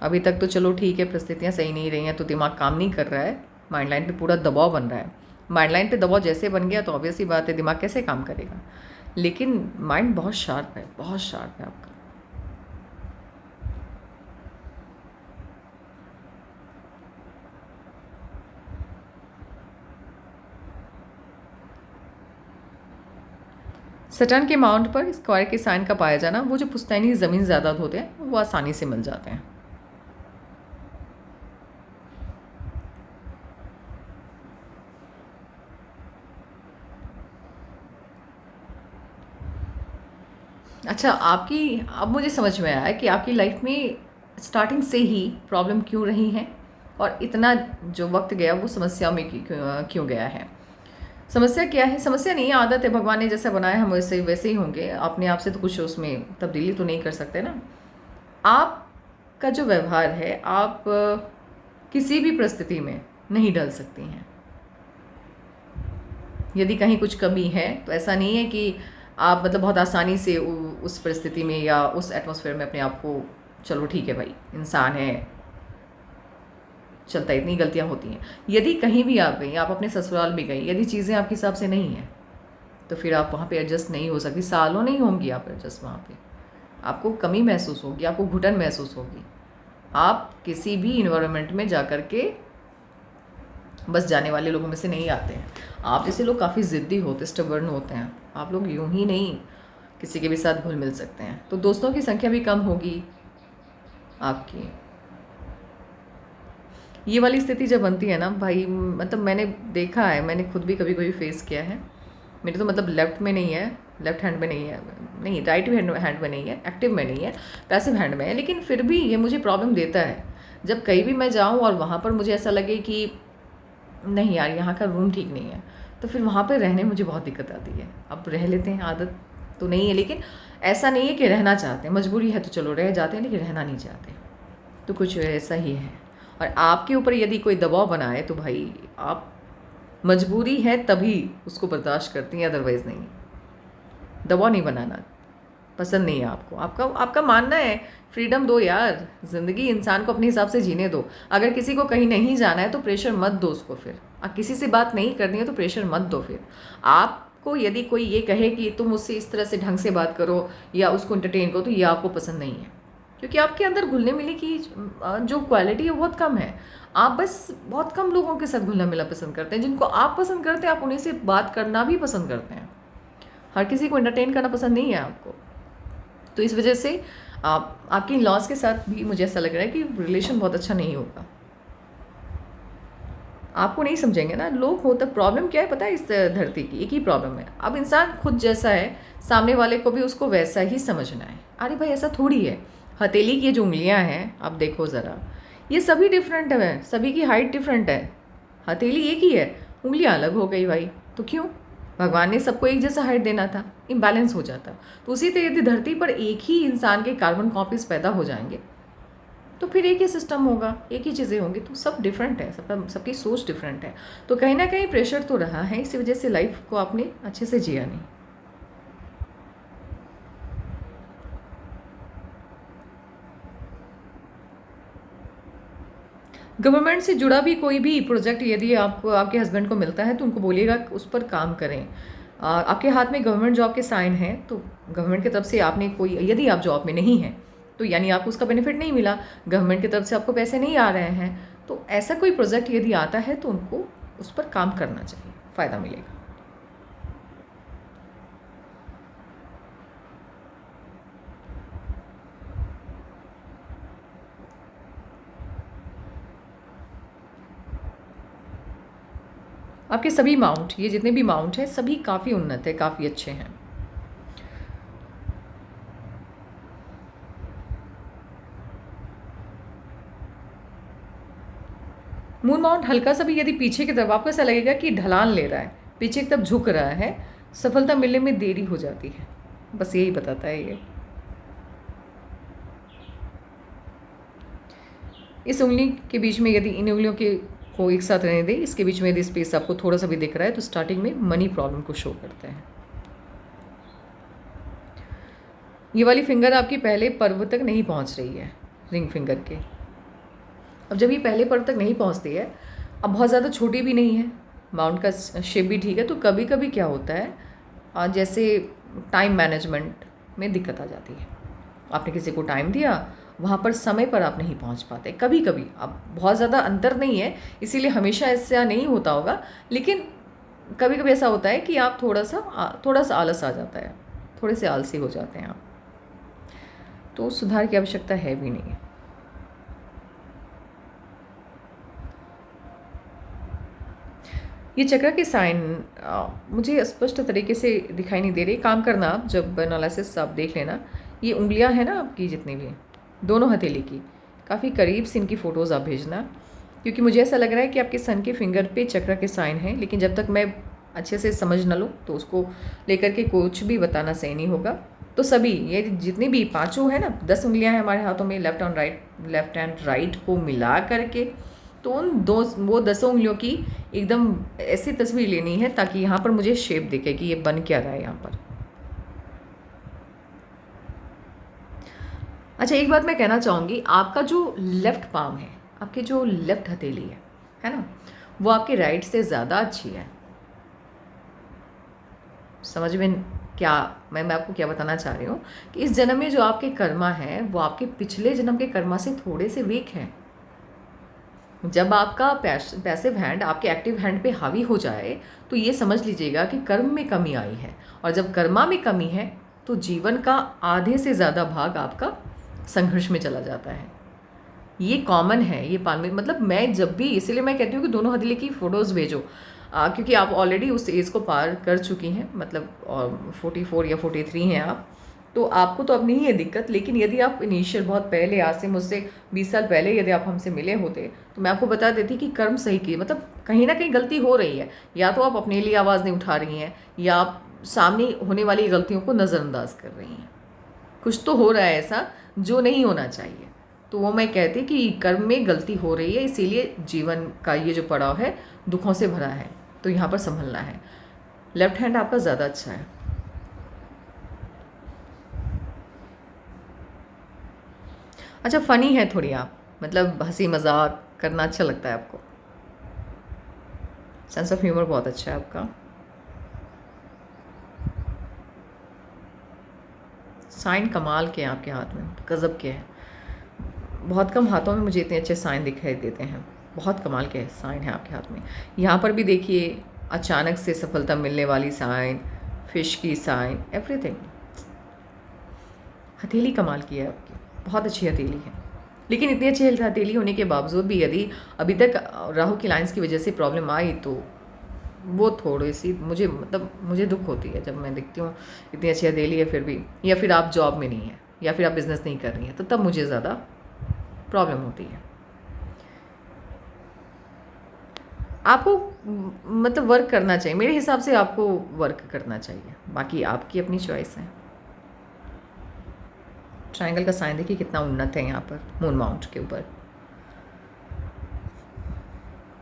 A: अभी तक तो चलो ठीक है, परिस्थितियाँ सही नहीं रही हैं तो दिमाग काम नहीं कर रहा है, माइंड लाइन पे पूरा दबाव बन रहा है। माइंड लाइन पे दबाव जैसे बन गया तो ऑब्वियसली बात है दिमाग कैसे काम करेगा, लेकिन माइंड बहुत शार्प है, बहुत शार्प है आपका। सटर्न के माउंट पर स्क्वायर के साइन का पाया जाना, वो जो पुश्तैनी ज़मीन जायदाद होते हैं वो आसानी से मिल जाते हैं। अच्छा, आपकी, अब मुझे समझ में आया कि आपकी लाइफ में स्टार्टिंग से ही प्रॉब्लम क्यों रही हैं और इतना जो वक्त गया वो समस्या में क्यों गया है। समस्या क्या है? समस्या नहीं है, आदत है, भगवान ने जैसा बनाया हम वैसे वैसे ही होंगे। अपने आप से तो कुछ उसमें तब्दीली तो नहीं कर सकते ना। आपका जो व्यवहार है, आप किसी भी परिस्थिति में नहीं ढल सकती हैं। यदि कहीं कुछ कमी है तो ऐसा नहीं है कि आप मतलब बहुत आसानी से उस परिस्थिति में या उस एटमॉस्फेयर में अपने आप को, चलो ठीक है भाई इंसान है, चलता है, इतनी गलतियाँ होती हैं। यदि कहीं भी आप गई, आप अपने ससुराल भी गई, यदि चीज़ें आपके हिसाब से नहीं हैं तो फिर आप वहाँ पे एडजस्ट नहीं हो सकती, सालों नहीं होंगी आप एडजस्ट। वहाँ पे आपको कमी महसूस होगी, आपको घुटन महसूस होगी। आप किसी भी इन्वायरमेंट में जा कर के बस जाने वाले लोगों में से नहीं आते हैं। आप जैसे लोग काफ़ी ज़िद्दी होते, स्टबर्न होते हैं। आप लोग यूं ही नहीं किसी के भी साथ घुल मिल सकते हैं। तो दोस्तों की संख्या भी कम होगी आपकी। ये वाली स्थिति जब बनती है ना भाई, मतलब मैंने देखा है, मैंने खुद भी कभी कभी फेस किया है। मेरे तो मतलब लेफ्ट में नहीं है, लेफ्ट हैंड में नहीं है, नहीं राइट हैंड में नहीं है, एक्टिव में नहीं है, पैसिव हैंड में है, लेकिन फिर भी ये मुझे प्रॉब्लम देता है। जब कहीं भी मैं जाऊँ और वहाँ पर मुझे ऐसा लगे कि नहीं यार यहाँ का रूम ठीक नहीं है, तो फिर वहाँ पर रहने में मुझे बहुत दिक्कत आती है। अब रह लेते हैं, आदत तो नहीं है, लेकिन ऐसा नहीं है कि रहना चाहते हैं, मजबूरी है तो चलो रह जाते हैं, लेकिन रहना नहीं चाहते। तो कुछ ऐसा ही है। और आपके ऊपर यदि कोई दबाव बनाए तो भाई आप, मजबूरी है तभी उसको बर्दाश्त करती हैं, अदरवाइज़ नहीं। दबाव नहीं बनाना पसंद नहीं है आपको। आपका मानना है, फ्रीडम दो यार, ज़िंदगी इंसान को अपने हिसाब से जीने दो। अगर किसी को कहीं नहीं जाना है तो प्रेशर मत दो उसको। फिर किसी से बात नहीं करनी है तो प्रेशर मत दो। फिर आपको यदि कोई ये कहे कि तुम उससे इस तरह से ढंग से बात करो या उसको एंटरटेन करो, तो ये आपको पसंद नहीं है, क्योंकि आपके अंदर घुलने मिलने की जो क्वालिटी है बहुत कम है। आप बस बहुत कम लोगों के साथ घुलना मिलना पसंद करते हैं। जिनको आप पसंद करते हैं आप उन्हीं से बात करना भी पसंद करते हैं। हर किसी को एंटरटेन करना पसंद नहीं है आपको। तो इस वजह से आपके इन लॉज के साथ भी मुझे ऐसा लग रहा है कि रिलेशन बहुत अच्छा नहीं होगा। आपको नहीं समझेंगे ना लोग। होता प्रॉब्लम क्या है पता है, इस धरती की एक ही प्रॉब्लम है, अब इंसान खुद जैसा है सामने वाले को भी उसको वैसा ही समझना है। अरे भाई ऐसा थोड़ी है। हथेली की जो उंगलियां हैं आप देखो ज़रा, ये सभी डिफरेंट है, सभी की हाइट डिफरेंट है। हथेली एक ही है, उंगलियां अलग हो गई भाई। तो क्यों? भगवान ने सबको एक जैसा हाइट देना था, इम्बैलेंस हो जाता। तो उसी तरह यदि धरती पर एक ही इंसान के कार्बन कॉपीज पैदा हो जाएंगे तो फिर एक ही सिस्टम होगा, एक ही चीज़ें होंगी। तो सब डिफरेंट है, सबकी सोच डिफरेंट है। तो कहीं ना कहीं प्रेशर तो रहा है, इसी वजह से लाइफ को आपने अच्छे से जिया नहीं। गवर्नमेंट से जुड़ा भी कोई भी प्रोजेक्ट यदि आपको आपके हस्बैंड को मिलता है तो उनको बोलिएगा उस पर काम करें। आपके हाथ में गवर्नमेंट जॉब के साइन हैं तो गवर्नमेंट की तरफ से आपने कोई, यदि आप जॉब में नहीं हैं तो यानी आपको उसका बेनिफिट नहीं मिला, गवर्नमेंट की तरफ से आपको पैसे नहीं आ रहे हैं, तो ऐसा कोई प्रोजेक्ट यदि आता है तो उनको उस पर काम करना चाहिए, फ़ायदा मिलेगा। आपके सभी माउंट, ये जितने भी माउंट हैं सभी काफ़ी उन्नत है, काफ़ी अच्छे हैं। मून माउंट हल्का सा भी यदि पीछे की तरफ, आपको ऐसा लगेगा कि ढलान ले रहा है, पीछे की तरफ झुक रहा है, सफलता मिलने में देरी हो जाती है, बस यही बताता है ये। इस उंगली के बीच में यदि इन उंगलियों के को एक साथ रहने दें, इसके बीच में यदि स्पेस आपको थोड़ा सा भी दिख रहा है तो स्टार्टिंग में मनी प्रॉब्लम को शो करते हैं। ये वाली फिंगर आपकी पहले पर्व तक नहीं पहुंच रही है, रिंग फिंगर के। अब जब ये पहले पर्व तक नहीं पहुंचती है, अब बहुत ज़्यादा छोटी भी नहीं है, माउंट का शेप भी ठीक है, तो कभी कभी क्या होता है जैसे टाइम मैनेजमेंट में दिक्कत आ जाती है। आपने किसी को टाइम दिया, वहाँ पर समय पर आप नहीं पहुँच पाते, कभी कभी। अब बहुत ज़्यादा अंतर नहीं है, इसीलिए हमेशा ऐसा नहीं होता होगा, लेकिन कभी कभी ऐसा होता है कि आप थोड़ा सा आलस आ जाता है, थोड़े से आलसी हो जाते हैं आप, तो सुधार की आवश्यकता है भी नहीं है। ये चक्र के साइन मुझे स्पष्ट तरीके से दिखाई नहीं दे रही। काम करना आप जब एनालिसिस आप देख लेना, ये उंगलियां हैं ना आपकी जितनी भी, दोनों हथेली की काफ़ी करीब से इनकी फ़ोटोज़ आप भेजना, क्योंकि मुझे ऐसा लग रहा है कि आपके सन के फिंगर पे चक्र के साइन हैं, लेकिन जब तक मैं अच्छे से समझ ना लूँ तो उसको लेकर के कुछ भी बताना सही नहीं होगा। तो सभी ये जितनी भी पाँचों है ना, 10 उंगलियाँ हैं हमारे हाथों में, लेफ्ट एंड राइट को मिला करके, तो उन वो 10 उंगलियों की एकदम ऐसी तस्वीर लेनी है ताकि यहाँ पर मुझे शेप दिखे कि ये बन क्या रहा है यहाँ पर। अच्छा, एक बात मैं कहना चाहूँगी, आपका जो लेफ़्ट पाम है, आपकी जो लेफ़्ट हथेली है ना, वो आपके राइट से ज़्यादा अच्छी है। समझ में क्या मैं आपको क्या बताना चाह रही हूँ कि इस जन्म में जो आपके कर्मा है वो आपके पिछले जन्म के कर्मा से थोड़े से वीक हैं। जब आपका पैसिव हैंड आपके एक्टिव हैंड पे हावी हो जाए तो ये समझ लीजिएगा कि कर्म में कमी आई है, और जब कर्मा में कमी है तो जीवन का आधे से ज़्यादा भाग आपका संघर्ष में चला जाता है। ये कॉमन है, ये पालने मतलब मैं जब भी, इसीलिए मैं कहती हूँ कि दोनों हथेली की फ़ोटोज़ भेजो, क्योंकि आप ऑलरेडी उस एज को पार कर चुकी हैं, मतलब 44 या 43 हैं आप, तो आपको तो अब नहीं है दिक्कत। लेकिन यदि आप इनिशियल बहुत पहले, आज से मुझसे 20 साल पहले यदि आप हमसे मिले होते तो मैं आपको बता देती कि कर्म सही की, मतलब कहीं ना कहीं गलती हो रही है, या तो आप अपने लिए आवाज़ नहीं उठा रही हैं या आप सामने होने वाली गलतियों को नज़रअंदाज कर रही हैं। कुछ तो हो रहा है ऐसा जो नहीं होना चाहिए, तो वो मैं कहती कि कर्म में गलती हो रही है, इसीलिए जीवन का ये जो पड़ाव है दुखों से भरा है, तो यहाँ पर संभलना है। लेफ्ट हैंड आपका ज़्यादा अच्छा है। अच्छा, फ़नी है थोड़ी आप, मतलब हंसी मजाक करना अच्छा लगता है आपको, सेंस ऑफ ह्यूमर बहुत अच्छा है आपका। साइन कमाल के हैं आपके हाथ में, गज़ब के हैं। बहुत कम हाथों में मुझे इतने अच्छे साइन दिखाई देते हैं, बहुत कमाल के साइन हैं आपके हाथ में। यहाँ पर भी देखिए, अचानक से सफलता मिलने वाली साइन, फिश की साइन, एवरीथिंग। हथेली कमाल की है आपकी, बहुत अच्छी हथेली है। लेकिन इतनी अच्छी हथेली होने के बावजूद भी यदि अभी तक राहु की लाइंस की वजह से प्रॉब्लम आई तो वो थोड़ी सी मुझे दुख होती है जब मैं देखती हूँ इतनी अच्छी हथेली है फिर भी, या फिर आप जॉब में नहीं है या फिर आप बिज़नेस नहीं कर रही हैं, तो तब मुझे ज़्यादा प्रॉब्लम होती है। आपको वर्क करना चाहिए, मेरे हिसाब से आपको वर्क करना चाहिए, बाकी आपकी अपनी चॉइस है। ट्रायंगल का साइन देखिए कितना उन्नत है यहाँ पर मून माउंट के ऊपर।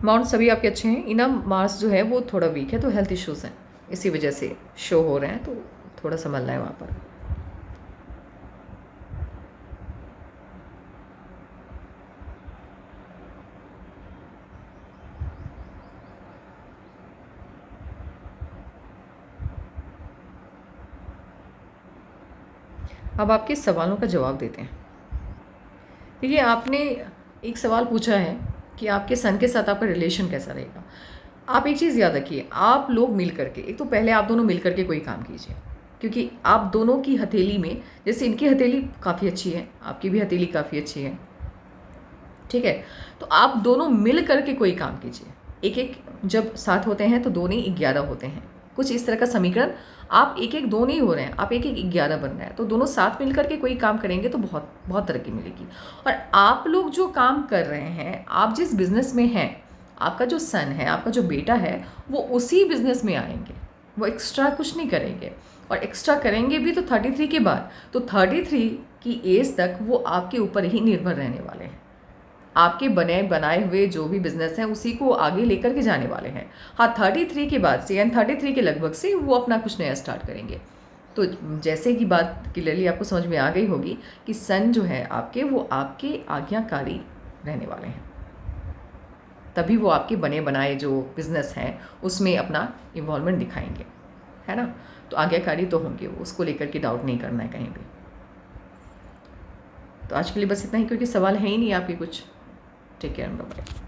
A: माउंट सभी आपके अच्छे हैं, इना मार्स जो है वो थोड़ा वीक है, तो हेल्थ इश्यूज़ हैं इसी वजह से शो हो रहे हैं, तो थोड़ा संभलना है वहाँ पर। अब आपके सवालों का जवाब देते हैं। देखिए, आपने एक सवाल पूछा है कि आपके सन के साथ आपका रिलेशन कैसा रहेगा। आप एक चीज़ याद रखिए, आप लोग मिल करके, एक तो पहले आप दोनों मिल करके कोई काम कीजिए, क्योंकि आप दोनों की हथेली में, जैसे इनकी हथेली काफ़ी अच्छी है, आपकी भी हथेली काफ़ी अच्छी है, ठीक है, तो आप दोनों मिल करके कोई काम कीजिए। एक एक जब साथ होते हैं तो दो नहीं 11 होते हैं, कुछ इस तरह का समीकरण। आप एक एक दो नहीं हो रहे हैं, आप एक एक 11 बन रहे हैं, तो दोनों साथ मिल करके कोई काम करेंगे तो बहुत बहुत तरक्की मिलेगी। और आप लोग जो काम कर रहे हैं, आप जिस बिज़नेस में हैं, आपका जो सन है, आपका जो बेटा है, वो उसी बिज़नेस में आएंगे, वो एक्स्ट्रा कुछ नहीं करेंगे। और एक्स्ट्रा करेंगे भी तो 33 के बाद, तो 33 की एज तक वो आपके ऊपर ही निर्भर रहने वाले हैं। आपके बनाए हुए जो भी बिजनेस है उसी को आगे लेकर के जाने वाले हैं। हाँ, 33 के बाद से यानी 33 के लगभग से वो अपना कुछ नया स्टार्ट करेंगे। तो जैसे कि बात क्लियरली आपको समझ में आ गई होगी कि सन जो है आपके, वो आपके आज्ञाकारी रहने वाले हैं, तभी वो आपके बने बनाए जो बिज़नेस हैं उसमें अपना इन्वॉल्वमेंट दिखाएंगे, है ना। तो आज्ञाकारी तो होंगे वो, उसको लेकर के डाउट नहीं करना है कहीं भी। तो आज के लिए बस इतना ही, क्योंकि सवाल है ही नहीं आपके कुछ। Take care, bye bye.